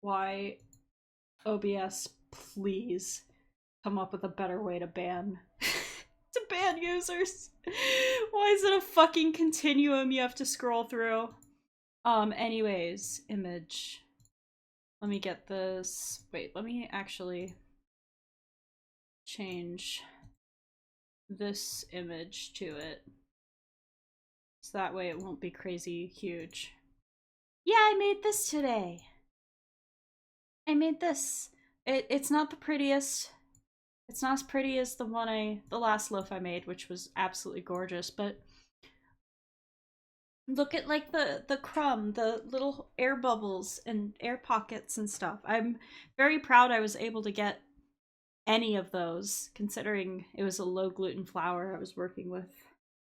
why, OBS, please come up with a better way to ban to ban users. Why is it a fucking continuum you have to scroll through? Anyways, image. Let me get this. Wait, let me actually change this image to it. So that way it won't be crazy huge. Yeah, I made this today. I made this. It's not the prettiest. It's not as pretty as the last loaf I made, which was absolutely gorgeous, but look at like the crumb, the little air bubbles and air pockets and stuff. I'm very proud I was able to get any of those, considering it was a low gluten flour I was working with.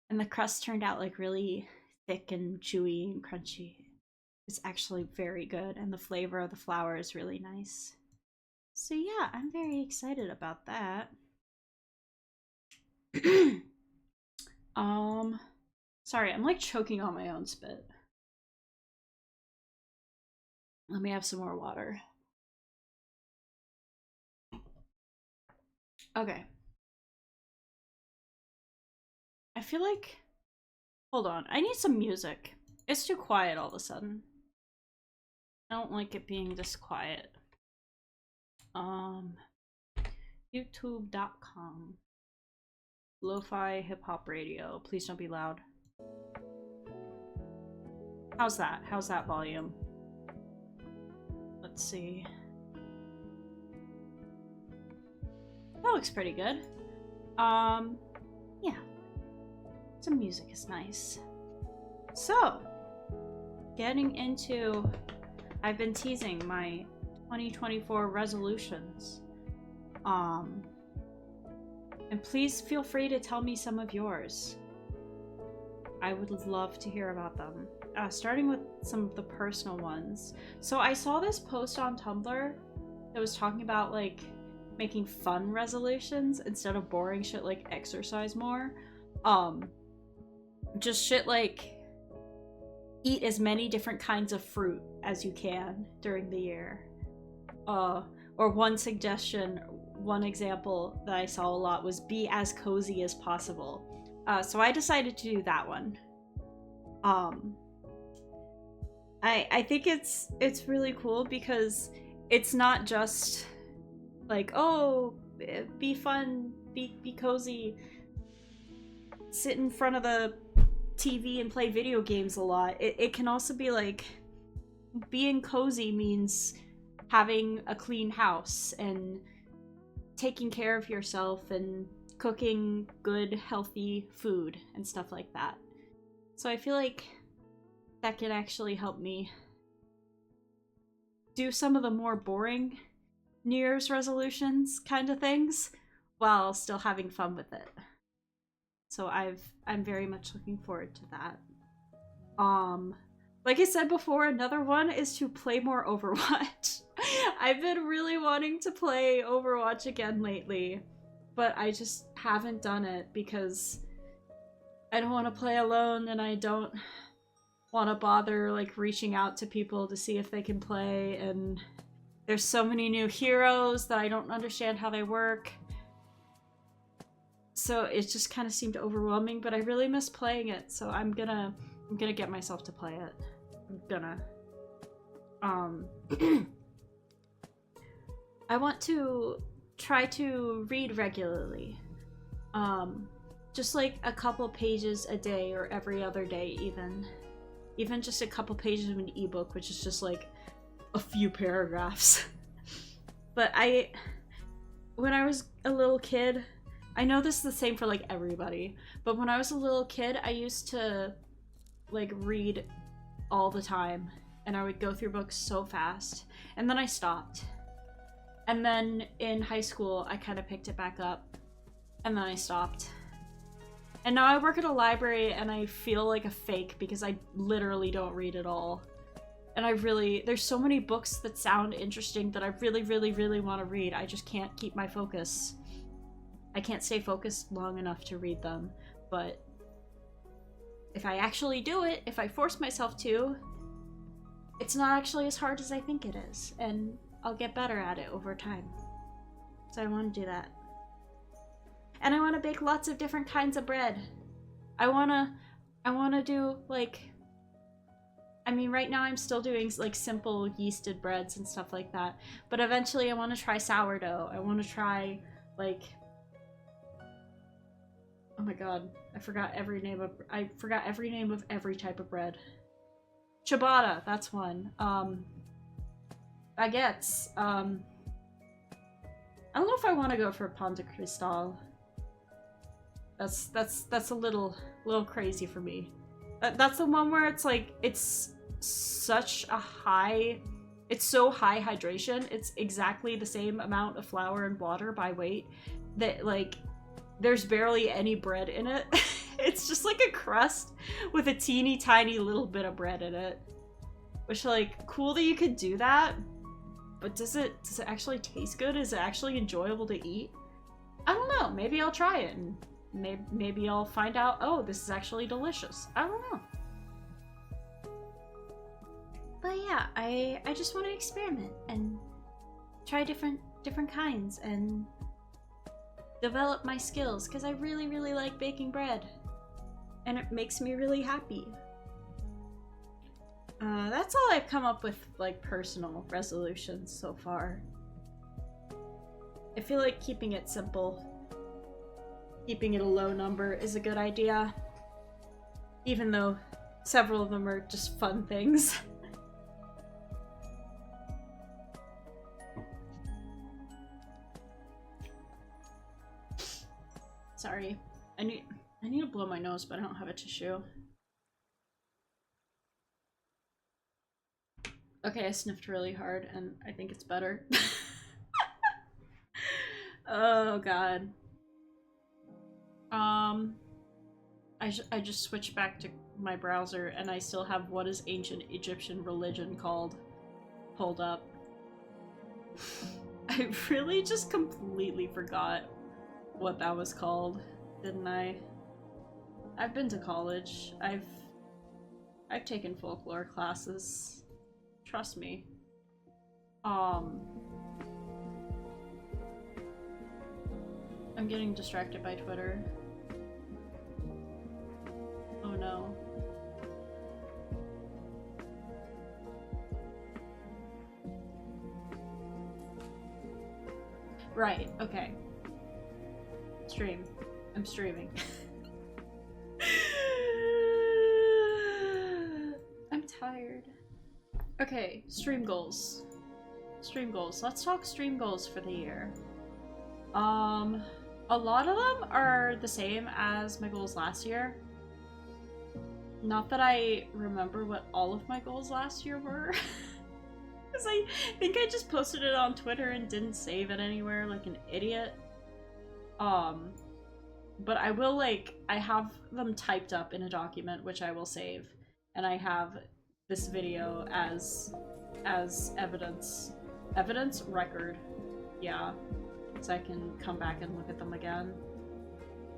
And the crust turned out like really thick and chewy and crunchy. It's actually very good, and the flavor of the flour is really nice. So yeah, I'm very excited about that. Sorry, I'm like choking on my own spit. Let me have some more water. Okay. I feel like, hold on, I need some music. It's too quiet all of a sudden. I don't like it being this quiet. YouTube.com. Lo-fi hip-hop radio. Please don't be loud. How's that? How's that volume? Let's see. That looks pretty good. Yeah. Some music is nice. So, getting into... I've been teasing my 2024 resolutions. And please feel free to tell me some of yours. I would love to hear about them. Starting with some of the personal ones. So I saw this post on Tumblr that was talking about like making fun resolutions instead of boring shit like exercise more. Just shit like eat as many different kinds of fruit as you can during the year. Or one suggestion, one example that I saw a lot was be as cozy as possible. So I decided to do that one. I think it's really cool because it's not just like, oh, be fun, be cozy, sit in front of the TV and play video games a lot. It can also be like, being cozy means having a clean house and taking care of yourself and cooking good, healthy food and stuff like that. So I feel like that can actually help me do some of the more boring New Year's resolutions kind of things while still having fun with it. So I'm very much looking forward to that. Like I said before, another one is to play more Overwatch. I've been really wanting to play Overwatch again lately, but I just haven't done it because I don't want to play alone and I don't want to bother like reaching out to people to see if they can play, and there's so many new heroes that I don't understand how they work. so it just kind of seemed overwhelming, but I really miss playing it, so I'm gonna get myself to play it. I'm gonna. I want to try to read regularly. Just like a couple pages a day or every other day even. Even just a couple pages of an ebook, which is just like a few paragraphs. But when I was a little kid, I know this is the same for like everybody, but when I was a little kid, I used to like read all the time, and I would go through books so fast, and then I stopped. And then in high school, I kind of picked it back up, and then I stopped. And now I work at a library, and I feel like a fake because I literally don't read at all. And there's so many books that sound interesting that I really, really, really want to read. I just can't keep my focus. I can't stay focused long enough to read them. But if I actually do it, if I force myself to, it's not actually as hard as I think it is. And I'll get better at it over time. So I want to do that. And I want to bake lots of different kinds of bread. I want to do like, I mean, right now I'm still doing like simple yeasted breads and stuff like that. But eventually I want to try sourdough. I want to try like, oh my god, I forgot every name of every type of bread. Ciabatta, that's one. Baguettes. I don't know if I want to go for pan de cristal. That's a little crazy for me. That's the one where it's like it's so high hydration. It's exactly the same amount of flour and water by weight that like there's barely any bread in it. It's just like a crust with a teeny tiny little bit of bread in it. Which like cool that you could do that, but does it actually taste good? Is it actually enjoyable to eat? I don't know. Maybe I'll try it and maybe I'll find out, oh, this is actually delicious. I don't know. But yeah, I just want to experiment and try different kinds and develop my skills because I really, really like baking bread. And it makes me really happy. That's all I've come up with, like, personal resolutions so far. I feel like keeping it simple, keeping it a low number is a good idea. Even though several of them are just fun things. Sorry. I need to blow my nose, but I don't have a tissue. Okay, I sniffed really hard, and I think it's better. Oh god. I just switched back to my browser, and I still have What is Ancient Egyptian Religion Called pulled up. I really just completely forgot what that was called, didn't I? I've been to college. I've taken folklore classes. Trust me. I'm getting distracted by Twitter. Oh no. Right, okay. Stream. I'm streaming. I'm tired. Okay, stream goals. Stream goals. Let's talk stream goals for the year. A lot of them are the same as my goals last year. Not that I remember what all of my goals last year were. Because I think I just posted it on Twitter and didn't save it anywhere like an idiot. But I will, like, I have them typed up in a document, which I will save. And I have this video as evidence. Evidence? Record. Yeah. So I can come back and look at them again.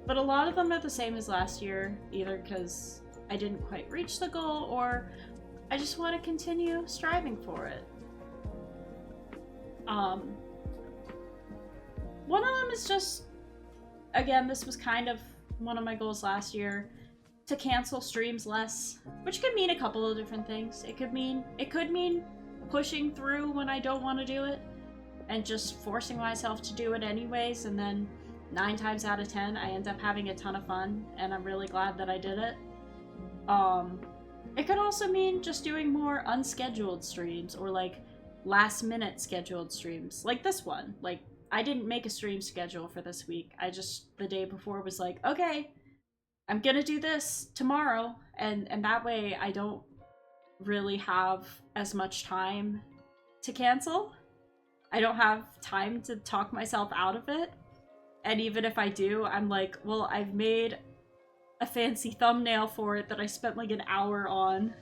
But a lot of them are the same as last year, either because I didn't quite reach the goal, or I just want to continue striving for it. One of them is just again, this was kind of one of my goals last year, to cancel streams less, which could mean a couple of different things. It could mean pushing through when I don't want to do it and just forcing myself to do it anyways, and then 9 times out of 10 I end up having a ton of fun and I'm really glad that I did it. It could also mean just doing more unscheduled streams, or like last minute scheduled streams, like this one. Like, I didn't make a stream schedule for this week. I just, the day before, was like, okay, I'm gonna do this tomorrow, and that way I don't really have as much time to cancel. I don't have time to talk myself out of it. And even if I do, I'm like, well, I've made a fancy thumbnail for it that I spent like an hour on,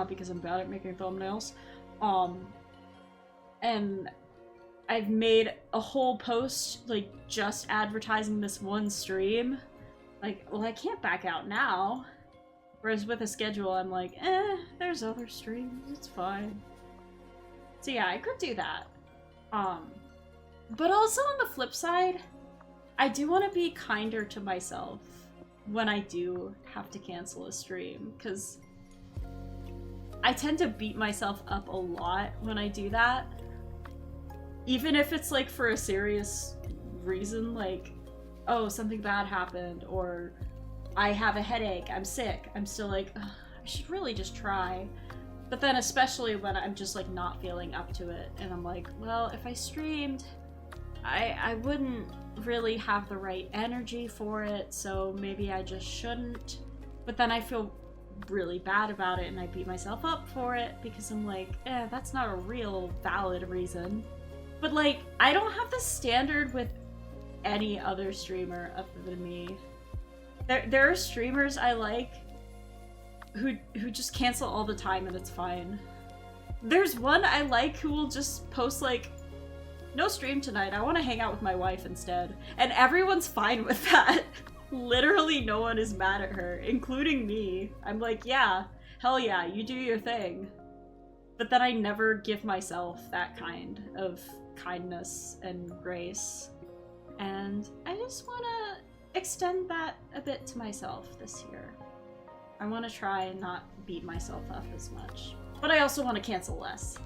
because I'm bad at making thumbnails. And I've made a whole post, like, just advertising this one stream. Like, well, I can't back out now. Whereas with a schedule, I'm like, there's other streams, it's fine. So yeah, I could do that. But also on the flip side, I do want to be kinder to myself when I do have to cancel a stream, because I tend to beat myself up a lot when I do that. Even if it's like for a serious reason, like, oh, something bad happened, or I have a headache, I'm sick, I'm still like, I should really just try. But then especially when I'm just like not feeling up to it, and I'm like, well, if I streamed, I wouldn't really have the right energy for it, so maybe I just shouldn't. But then I feel really bad about it, and I beat myself up for it, because I'm like, that's not a real valid reason. But like, I don't have the standard with any other streamer other than me. There are streamers I like who just cancel all the time, and it's fine. There's one I like who will just post like, no stream tonight, I want to hang out with my wife instead. And everyone's fine with that. Literally no one is mad at her, including me. I'm like, yeah, hell yeah, you do your thing. But then I never give myself that kind of kindness and grace. And I just want to extend that a bit to myself this year. I want to try and not beat myself up as much. But I also want to cancel less.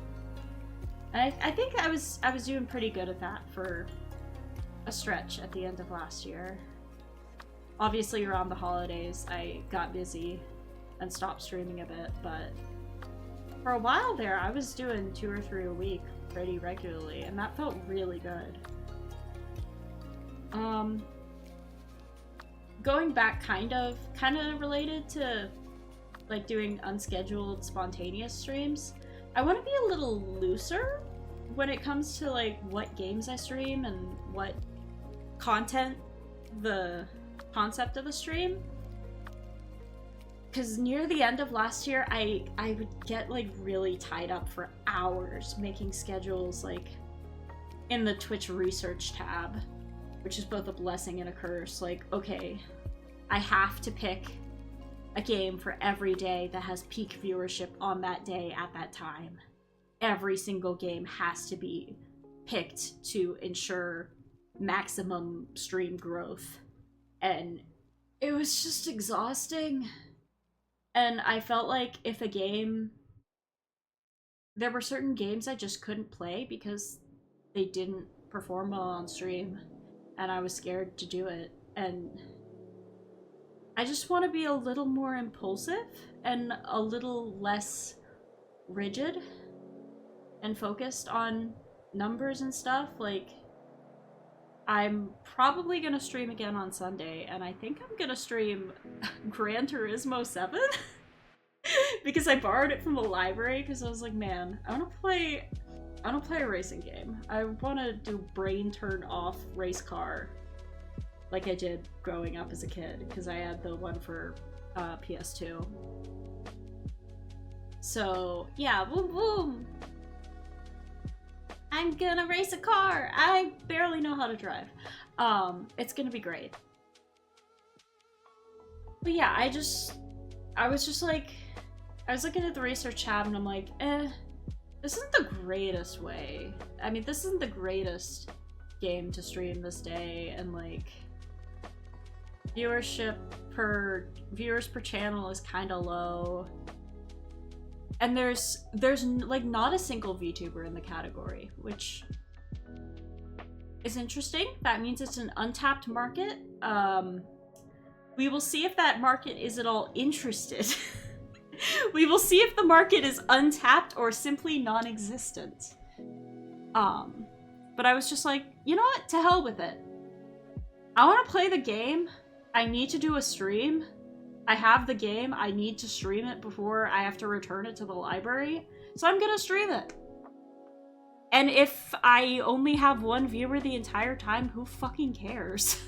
And I think I was doing pretty good at that for a stretch at the end of last year. Obviously around the holidays I got busy and stopped streaming a bit, but for a while there I was doing 2 or 3 a week pretty regularly, and that felt really good. Going back kind of related to like doing unscheduled spontaneous streams, I want to be a little looser when it comes to like what games I stream and what content the concept of the stream. Because near the end of last year, I would get like really tied up for hours making schedules, like in the Twitch research tab, which is both a blessing and a curse. Like, okay, I have to pick a game for every day that has peak viewership on that day at that time. Every single game has to be picked to ensure maximum stream growth. And it was just exhausting. And I felt like if a game... There were certain games I just couldn't play because they didn't perform well on stream. And I was scared to do it. And I just want to be a little more impulsive and a little less rigid and focused on numbers and stuff. Like, I'm probably gonna stream again on Sunday, and I think I'm gonna stream Gran Turismo 7 because I borrowed it from the library because I was like, man, I want to play a racing game. I want to do brain turn off race car like I did growing up as a kid, because I had the one for PS2. So yeah, boom boom. I'm gonna race a car. I barely know how to drive. It's gonna be great. But yeah, I was just like, I was looking at the research tab and I'm like, this isn't the greatest way. I mean, this isn't the greatest game to stream this day, and like, Viewership per viewers per channel is kind of low. And there's like not a single VTuber in the category, which is interesting. That means it's an untapped market. We will see if that market is at all interested. We will see if the market is untapped or simply non-existent. But I was just like, you know what? To hell with it. I want to play the game. I need to do a stream. I have the game. I need to stream it before I have to return it to the library. So I'm gonna stream it. And if I only have one viewer the entire time, who fucking cares?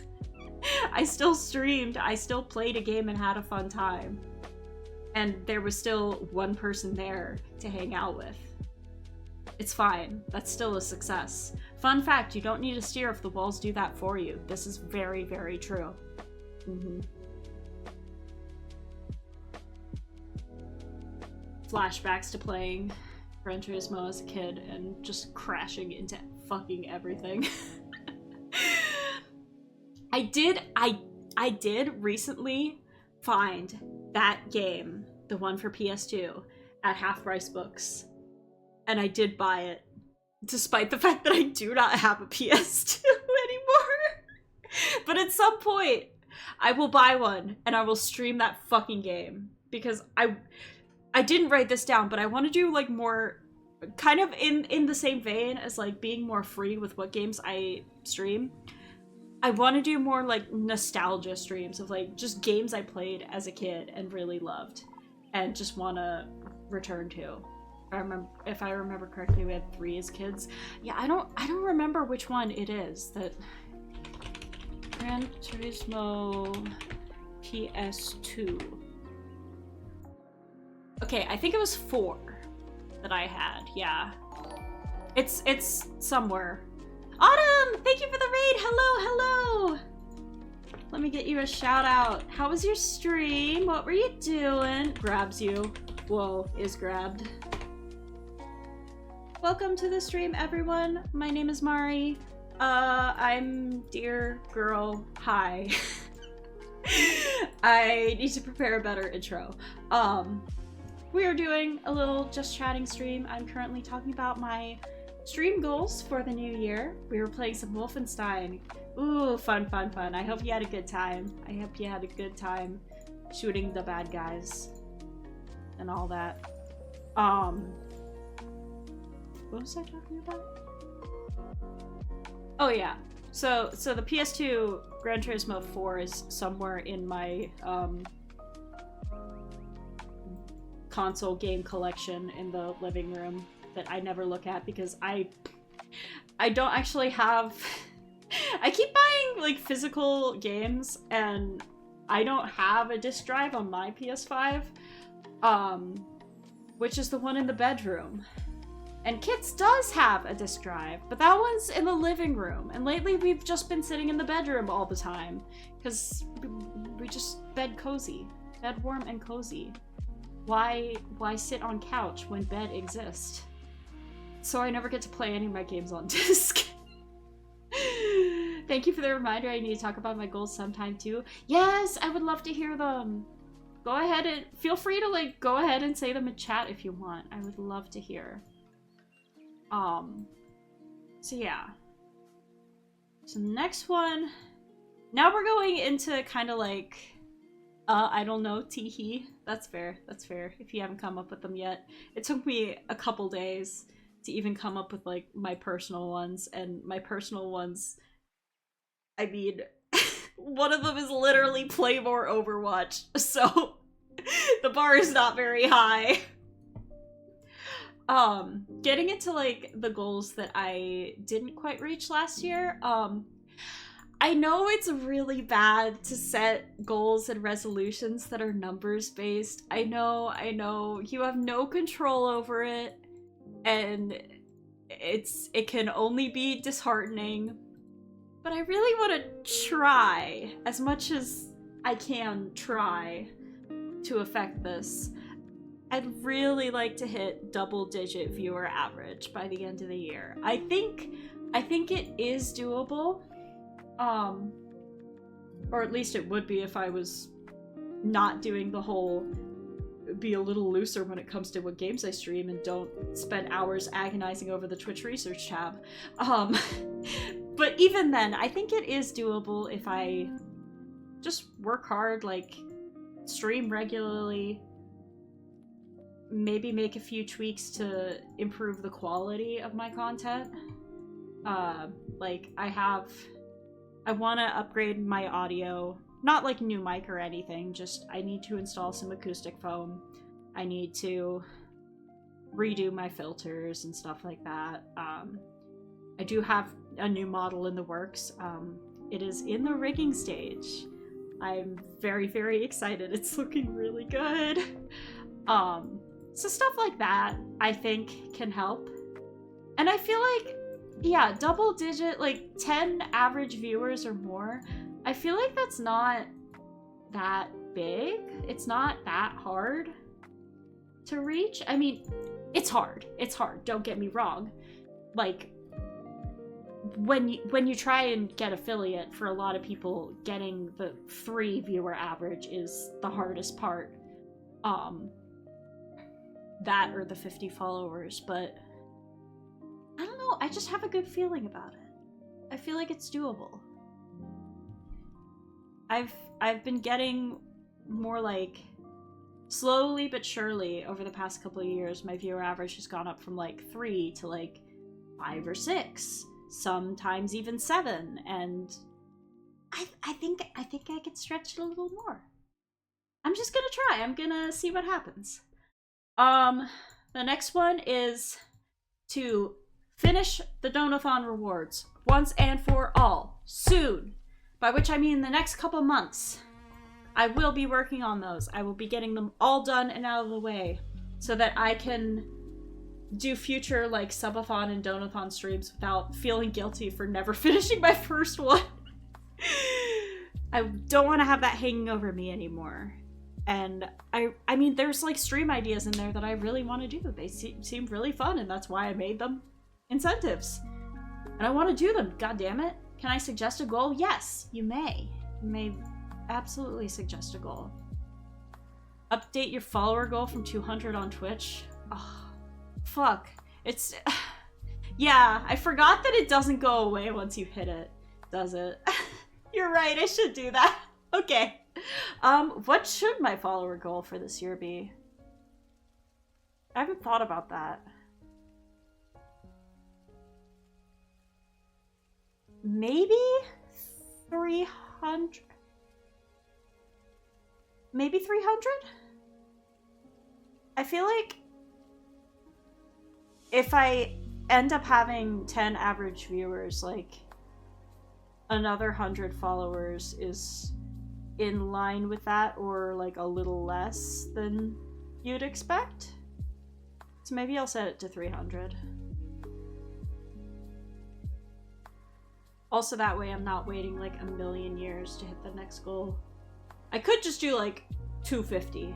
I still streamed, I still played a game and had a fun time. And there was still one person there to hang out with. It's fine. That's still a success. Fun fact, you don't need a steer if the walls do that for you. This is very, very true. Flashbacks to playing Gran Turismo as a kid and just crashing into fucking everything. I did recently find that game, the one for PS2, at Half Price Books. And I did buy it, despite the fact that I do not have a PS2 anymore. But at some point, I will buy one, and I will stream that fucking game. Because I didn't write this down, but I want to do, like, more, kind of in the same vein as, like, being more free with what games I stream. I want to do more, like, nostalgia streams of, like, just games I played as a kid and really loved. And just want to return to. If I remember correctly, we had 3 as kids. Yeah, I don't remember which one it is. That Gran Turismo PS2. Okay, I think it was 4 that I had. Yeah, it's somewhere. Autumn, thank you for the raid. Hello. Let me get you a shout out. How was your stream? What were you doing? Grabs you. Whoa, is grabbed. Welcome to the stream, everyone. My name is Mari. I'm Dear Girl. Hi. I need to prepare a better intro. We are doing a little just chatting stream. I'm currently talking about my stream goals for the new year. We were playing some Wolfenstein. Ooh, fun. I hope you had a good time. Shooting the bad guys and all that. What was I talking about? Oh yeah. So the PS2 Gran Turismo 4 is somewhere in my console game collection in the living room that I never look at because I don't actually have I keep buying like physical games and I don't have a disc drive on my PS5, which is the one in the bedroom. And Kits does have a disc drive, but that one's in the living room. And lately we've just been sitting in the bedroom all the time because we just bed warm and cozy. Why sit on couch when bed exists? So I never get to play any of my games on disc. Thank you for the reminder. I need to talk about my goals sometime too. Yes, I would love to hear them. Go ahead and feel free to like go ahead and say them in chat if you want. I would love to hear. So yeah. So next one. Now we're going into kind of like, I don't know, teehee. That's fair. If you haven't come up with them yet. It took me a couple days to even come up with like my personal ones, and my personal ones, I mean, one of them is literally play more Overwatch, so the bar is not very high. Getting into like the goals that I didn't quite reach last year, I know it's really bad to set goals and resolutions that are numbers based. I know, you have no control over it, and it can only be disheartening. But I really want to try, as much as I can try, to affect this. I'd really like to hit double-digit viewer average by the end of the year. I think it is doable. Or at least it would be if I was not doing the whole be a little looser when it comes to what games I stream and don't spend hours agonizing over the Twitch research tab. But even then, I think it is doable if I just work hard, like stream regularly, maybe make a few tweaks to improve the quality of my content. Like I want to upgrade my audio. Not like new mic or anything, just I need to install some acoustic foam. I need to redo my filters and stuff like that. I do have a new model in the works. It is in the rigging stage. I'm very, very excited. It's looking really good. So stuff like that, I think, can help. And I feel like, yeah, double digit, like 10 average viewers or more, I feel like that's not that big. It's not that hard to reach. I mean, it's hard. It's hard. Don't get me wrong. Like, when you try and get affiliate, for a lot of people, getting the 3 viewer average is the hardest part. That or the 50 followers, but I don't know. I just have a good feeling about it. I feel like it's doable. I've been getting more like slowly but surely over the past couple of years, my viewer average has gone up from like 3 to like 5 or 6, sometimes even 7, and I think I could stretch it a little more. I'm just gonna try. I'm gonna see what happens. The next one is to finish the Donathon rewards once and for all soon. By which I mean the next couple months. I will be working on those. I will be getting them all done and out of the way so that I can do future like subathon and donathon streams without feeling guilty for never finishing my first one. I don't want to have that hanging over me anymore. And I mean, there's like stream ideas in there that I really want to do. They seem really fun, and that's why I made them incentives. And I want to do them, god damn it. Can I suggest a goal? Yes, you may. You may absolutely suggest a goal. Update your follower goal from 200 on Twitch. Oh, fuck. It's... Yeah, I forgot that it doesn't go away once you hit it, does it? You're right, I should do that. Okay. What should my follower goal for this year be? I haven't thought about that. Maybe 300? Maybe 300? I feel like if I end up having 10 average viewers, like another 100 followers is in line with that, or like a little less than you'd expect. So maybe I'll set it to 300. Also, that way I'm not waiting like a million years to hit the next goal. I could just do like 250.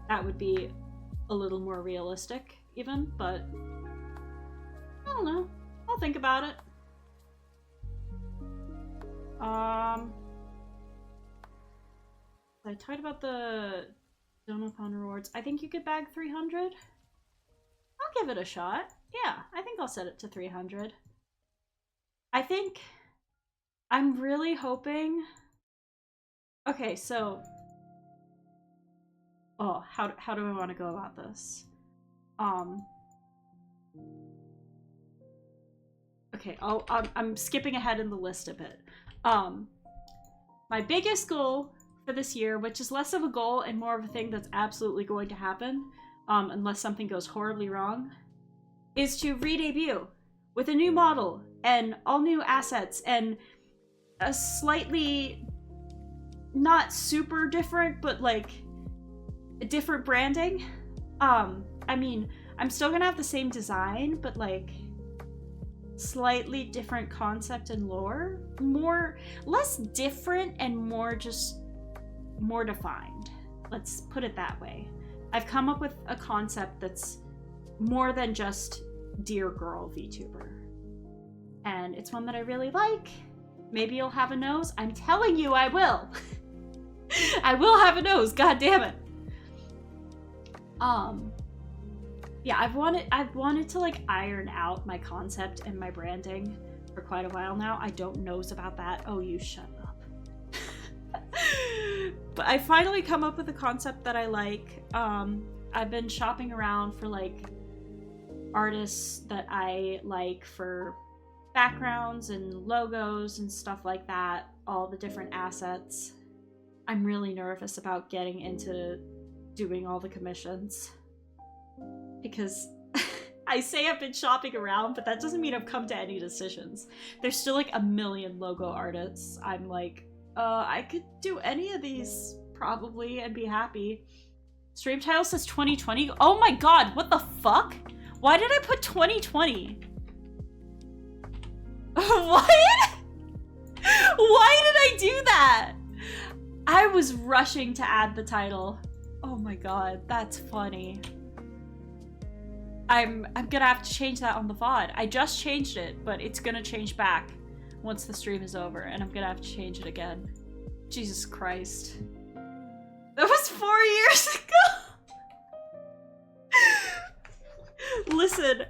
That would be a little more realistic, even, but I don't know. I'll think about it. I talked about the Donathon rewards. I think you could bag 300. I'll give it a shot. Yeah, I think I'll set it to 300. I think I'm really hoping... Okay, so... Oh, how do I want to go about this? Okay, I'm skipping ahead in the list a bit. My biggest goal for this year, which is less of a goal and more of a thing that's absolutely going to happen, unless something goes horribly wrong, is to re-debut with a new model and all new assets and a slightly not super different, but like a different branding. I mean, I'm still gonna have the same design, but like slightly different concept and lore. Less different and more just more defined. Let's put it that way. I've come up with a concept that's more than just Dear Girl VTuber. And it's one that I really like. Maybe you'll have a nose. I'm telling you, I will. I will have a nose. God damn it. Yeah, I've wanted to like iron out my concept and my branding for quite a while now. I don't knows about that. Oh, you shut up. But I finally come up with a concept that I like. I've been shopping around for like artists that I like for backgrounds and logos and stuff like that, all the different assets. I'm really nervous about getting into doing all the commissions because I say I've been shopping around, but that doesn't mean I've come to any decisions. There's still like a million logo artists. I'm like, I could do any of these probably and be happy. Stream title says 2020. Oh my god, what the fuck? Why did I put 2020? What? Why did I do that? I was rushing to add the title. Oh my god, that's funny. I'm gonna have to change that on the VOD. I just changed it, but it's gonna change back once the stream is over, and I'm gonna have to change it again. Jesus Christ. That was 4 years ago! Listen,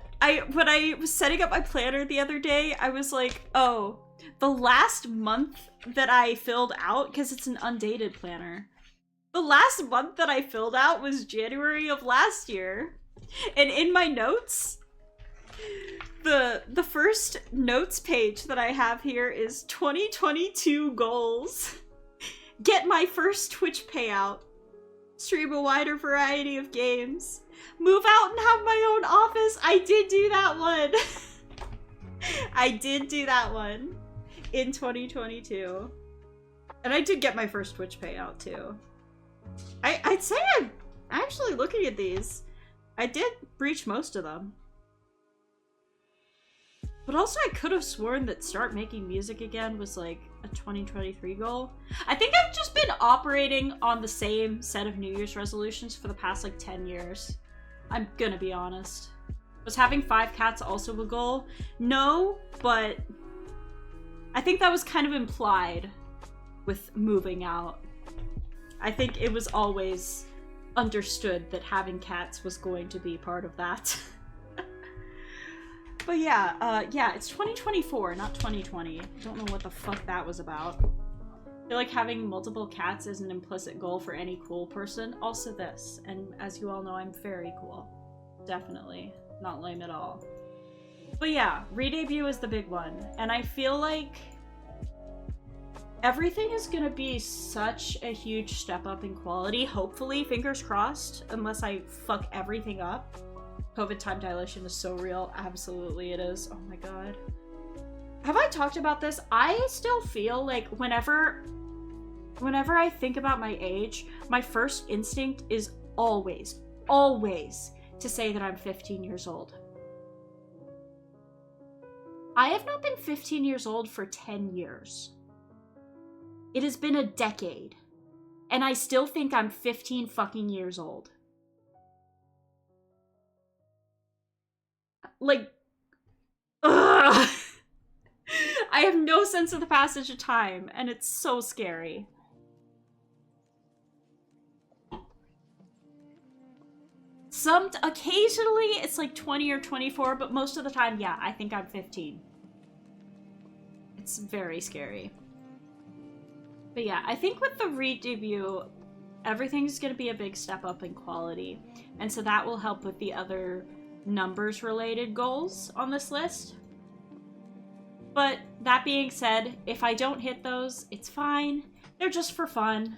when I was setting up my planner the other day, I was like, oh, the last month that I filled out, because it's an undated planner, the last month that I filled out was January of last year. And in my notes, the first notes page that I have here is 2022 goals. Get my first Twitch payout. Stream a wider variety of games. Move out and have my own office. I did do that one. I did do that one in 2022. And I did get my first Twitch payout too. I'd say I'm actually looking at these. I did reach most of them. But also I could have sworn that start making music again was like a 2023 goal. I think I've just been operating on the same set of New Year's resolutions for the past like 10 years. I'm gonna be honest. Was having 5 cats also a goal? No, but I think that was kind of implied with moving out. I think it was always understood that having cats was going to be part of that. But yeah, it's 2024, not 2020. Don't know what the fuck that was about. I feel like having multiple cats is an implicit goal for any cool person. Also this, and as you all know, I'm very cool. Definitely. Not lame at all. But yeah, re-debut is the big one, and I feel like everything is gonna be such a huge step up in quality, hopefully, fingers crossed, unless I fuck everything up. COVID time dilation is so real. Absolutely it is. Oh my god. Have I talked about this? I still feel like whenever I think about my age, my first instinct is always to say that I'm 15 years old. I have not been 15 years old for 10 years. It has been a decade, and I still think I'm 15 fucking years old. Like, ugh. I have no sense of the passage of time, and it's so scary. Occasionally it's like 20 or 24, but most of the time, yeah, I think I'm 15. It's very scary. But yeah, I think with the re-debut, everything's gonna be a big step up in quality, and so that will help with the other numbers-related goals on this list. But that being said, if I don't hit those, it's fine. They're just for fun.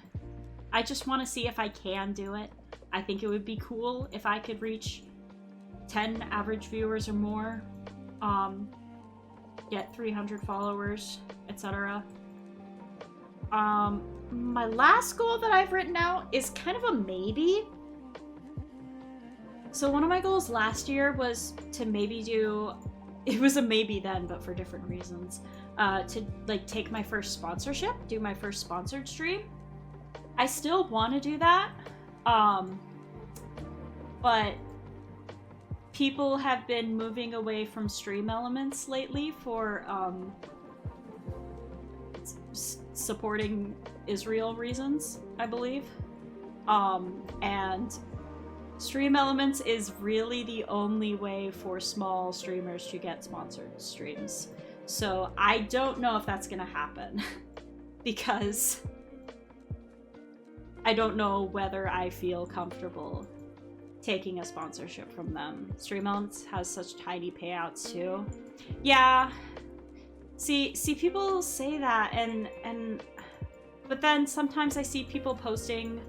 I just want to see if I can do it. I think it would be cool if I could reach 10 average viewers or more, get 300 followers, etc. My last goal that I've written out is kind of a maybe. So one of my goals last year was to maybe do, it was a maybe then, but for different reasons, to like take my first sponsorship, do my first sponsored stream. I still want to do that, but people have been moving away from stream elements lately for supporting Israel reasons, I believe. And Stream Elements is really the only way for small streamers to get sponsored streams. So I don't know if that's gonna happen because I don't know whether I feel comfortable taking a sponsorship from them. Stream Elements has such tiny payouts too. Yeah. See people say that and but then sometimes I see people posting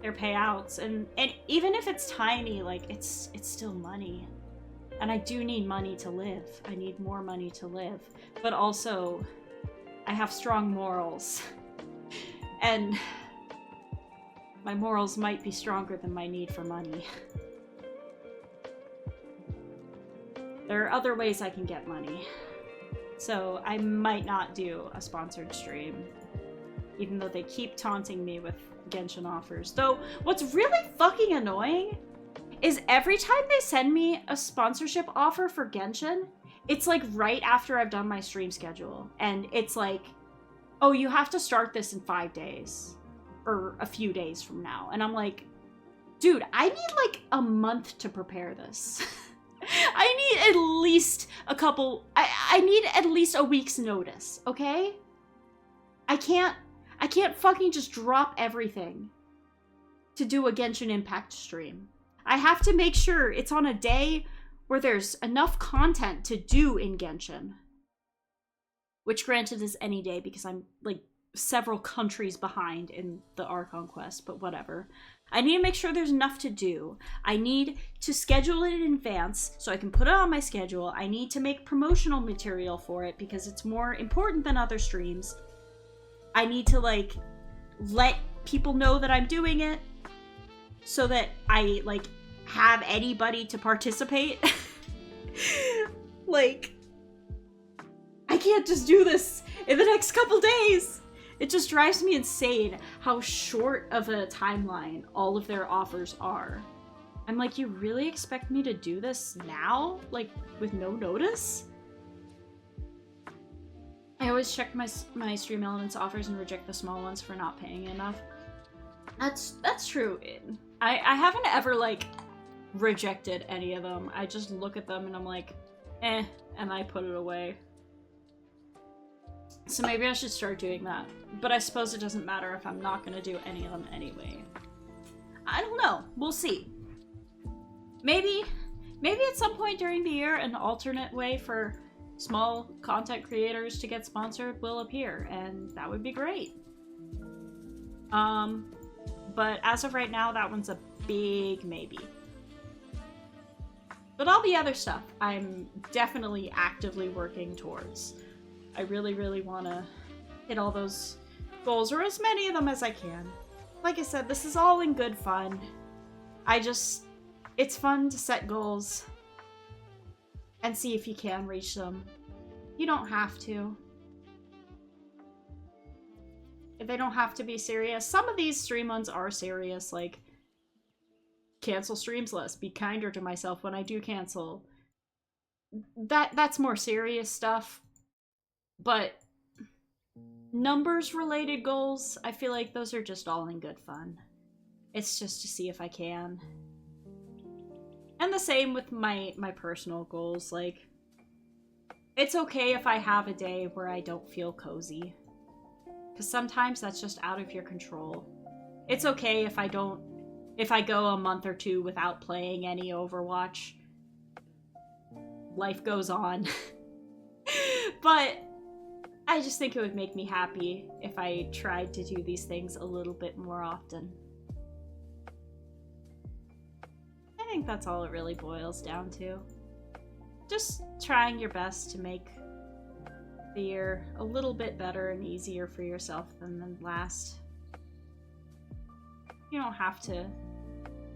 their payouts and even if it's tiny, like it's still money. And I do need money to live. I need more money to live. But also I have strong morals. And my morals might be stronger than my need for money. There are other ways I can get money. So I might not do a sponsored stream, even though they keep taunting me with Genshin offers. Though, what's really fucking annoying is every time they send me a sponsorship offer for Genshin, it's like right after I've done my stream schedule. And it's like, oh, you have to start this in 5 days. Or a few days from now. And I'm like, dude, I need like a month to prepare this. I need at least a couple... I need at least a week's notice, okay? I can't fucking just drop everything to do a Genshin Impact stream. I have to make sure it's on a day where there's enough content to do in Genshin. Which granted is any day because I'm like several countries behind in the Archon quest, but whatever. I need to make sure there's enough to do. I need to schedule it in advance so I can put it on my schedule. I need to make promotional material for it because it's more important than other streams. I need to like let people know that I'm doing it so that I like have anybody to participate. Like, I can't just do this in the next couple days. It just drives me insane how short of a timeline all of their offers are. I'm like, you really expect me to do this now? Like, with no notice? I always check my Stream Elements offers and reject the small ones for not paying enough. That's true. I haven't ever, like, rejected any of them. I just look at them and I'm like, eh, and I put it away. So maybe I should start doing that. But I suppose it doesn't matter if I'm not gonna do any of them anyway. I don't know. We'll see. Maybe at some point during the year, an alternate way for small content creators to get sponsored will appear, and that would be great. But as of right now, that one's a big maybe. But all the other stuff, I'm definitely actively working towards. I really, really want to hit all those goals, or as many of them as I can. Like I said, this is all in good fun. It's fun to set goals and see if you can reach them. You don't have to. They don't have to be serious. Some of these stream ones are serious, like cancel streams less, be kinder to myself when I do cancel. That's more serious stuff. But numbers related goals, I feel like those are just all in good fun. It's just to see if I can. And the same with my personal goals, like it's okay if I have a day where I don't feel cozy. Because sometimes that's just out of your control. It's okay if I go a month or two without playing any Overwatch. Life goes on. But I just think it would make me happy if I tried to do these things a little bit more often. I think that's all it really boils down to. Just trying your best to make the year a little bit better and easier for yourself than the last. You don't have to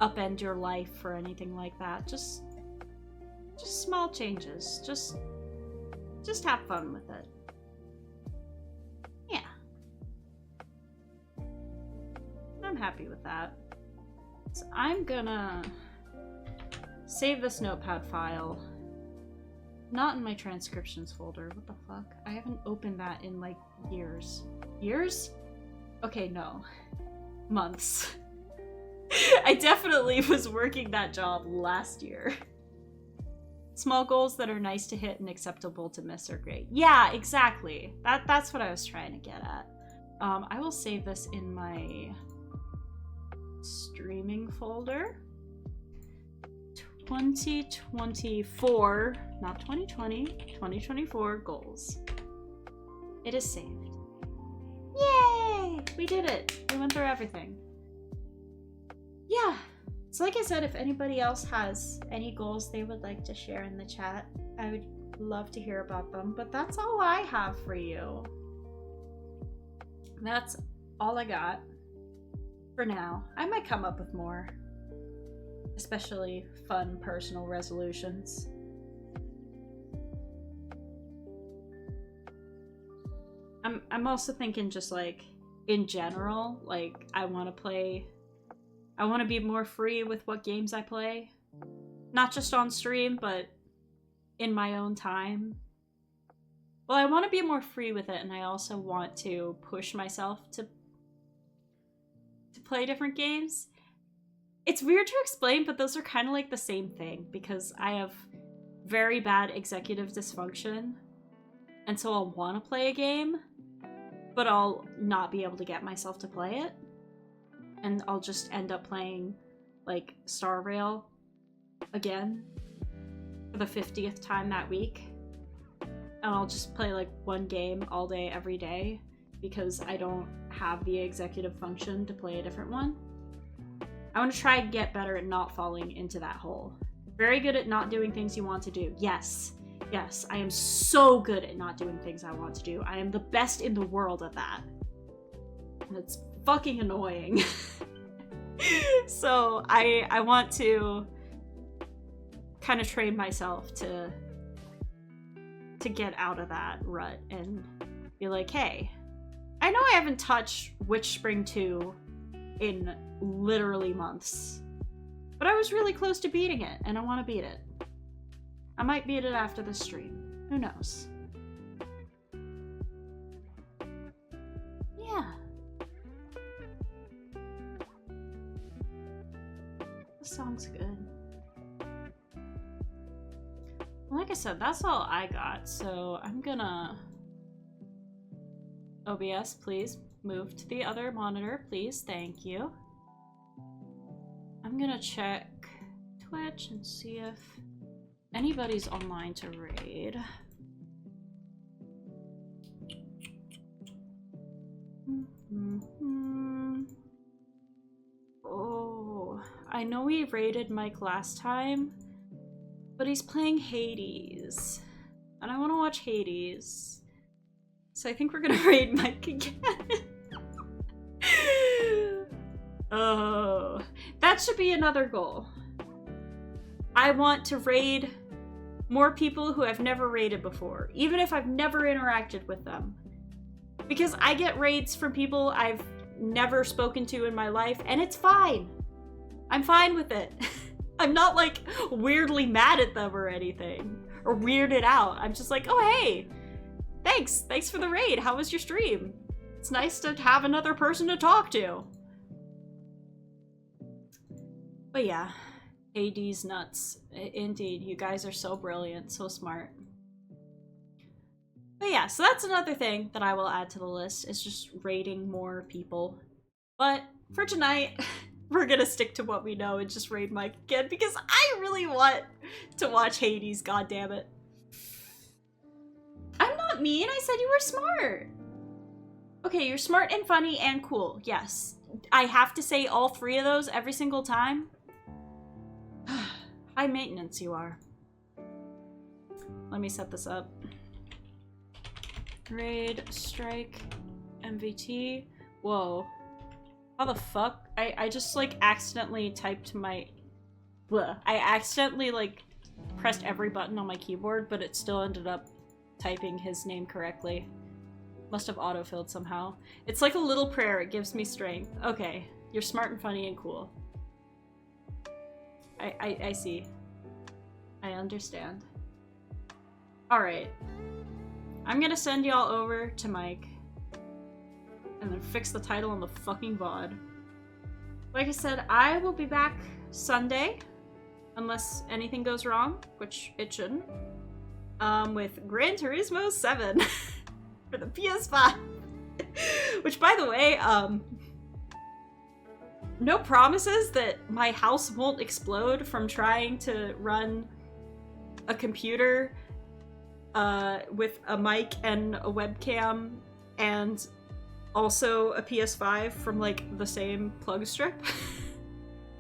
upend your life or anything like that. Just small changes. Just have fun with it. Yeah. I'm happy with that. So I'm gonna save this notepad file. not in my transcriptions folder. What the fuck? I haven't opened that in like years. Years? Okay, no. Months. I definitely was working that job last year. Small goals that are nice to hit and acceptable to miss are great. Yeah, exactly. That's what I was trying to get at. I will save this in my streaming folder. 2024, not 2020, 2024 goals. It is saved. Yay! We did it. We went through everything. Yeah. So like I said, if anybody else has any goals they would like to share in the chat, I would love to hear about them. But that's all I have for you. That's all I got for now. I might come up with more. Especially fun personal resolutions. I'm also thinking just like in general, like I want to be more free with what games I play. Not just on stream, but in my own time. Well, I want to be more free with it, and I also want to push myself to play different games. It's weird to explain, but those are kind of like the same thing, because I have very bad executive dysfunction, and so I'll want to play a game, but I'll not be able to get myself to play it, and I'll just end up playing, like, Star Rail again for the 50th time that week, and I'll just play, like, one game all day, every day, because I don't have the executive function to play a different one. I want to try and get better at not falling into that hole. Very good at not doing things you want to do. Yes. Yes, I am so good at not doing things I want to do. I am the best in the world at that. And it's fucking annoying. So I want to kind of train myself to get out of that rut and be like, hey, I know I haven't touched Witch Spring 2 in literally months, but I was really close to beating it, and I want to beat it. I might beat it after the stream. Who knows? Yeah. The song's good. Like I said, that's all I got, so I'm gonna... OBS, please move to the other monitor, please. Thank you. I'm gonna check Twitch and see if anybody's online to raid. Oh, I know we raided Mike last time, but he's playing Hades, and I want to watch Hades. So I think we're gonna raid Mike again. Oh, that should be another goal. I want to raid more people who I've never raided before, even if I've never interacted with them. Because I get raids from people I've never spoken to in my life, and it's fine. I'm fine with it. I'm not like weirdly mad at them or anything, or weirded out. I'm just like, oh hey, thanks for the raid. How was your stream? It's nice to have another person to talk to. But yeah, Hades nuts. Indeed, you guys are so brilliant, so smart. But yeah, so that's another thing that I will add to the list, is just raiding more people. But for tonight, we're gonna stick to what we know and just raid Mike again, because I really want to watch Hades, goddammit. I'm not mean, I said you were smart. Okay, you're smart and funny and cool, yes. I have to say all three of those every single time? High maintenance you are. Let me set this up. Raid, strike, MVT. Whoa. How the fuck? I just like accidentally typed my... Bleh. I accidentally like pressed every button on my keyboard, but it still ended up typing his name correctly. Must have autofilled somehow. It's like a little prayer, it gives me strength. Okay, you're smart and funny and cool. I see. I understand. Alright. I'm gonna send y'all over to Mike. And then fix the title on the fucking VOD. Like I said, I will be back Sunday. Unless anything goes wrong, which it shouldn't. With Gran Turismo 7 for the PS5. Which, by the way, no promises that my house won't explode from trying to run a computer with a mic and a webcam and also a PS5 from, like, the same plug strip.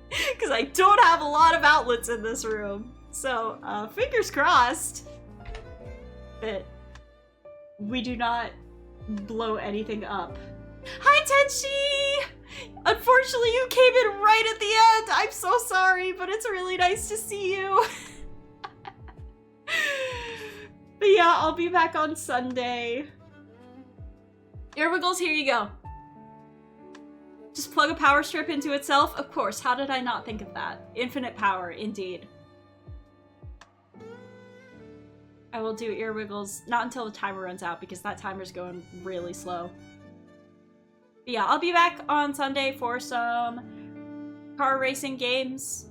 Because I don't have a lot of outlets in this room. So, fingers crossed that we do not blow anything up. Hi, Tenchi! Unfortunately, you came in right at the end! I'm so sorry, but it's really nice to see you. But yeah, I'll be back on Sunday. Earwiggles, here you go. Just plug a power strip into itself? Of course, how did I not think of that? Infinite power, indeed. I will do Earwiggles, not until the timer runs out, because that timer's going really slow. But yeah, I'll be back on Sunday for some car racing games.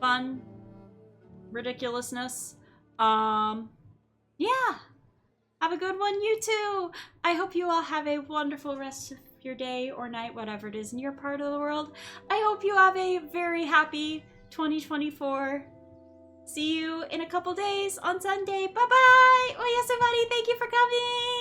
Fun. Ridiculousness. Yeah. Have a good one, you too! I hope you all have a wonderful rest of your day or night, whatever it is in your part of the world. I hope you have a very happy 2024. See you in a couple days on Sunday. Bye-bye! Oyasumari, thank you for coming!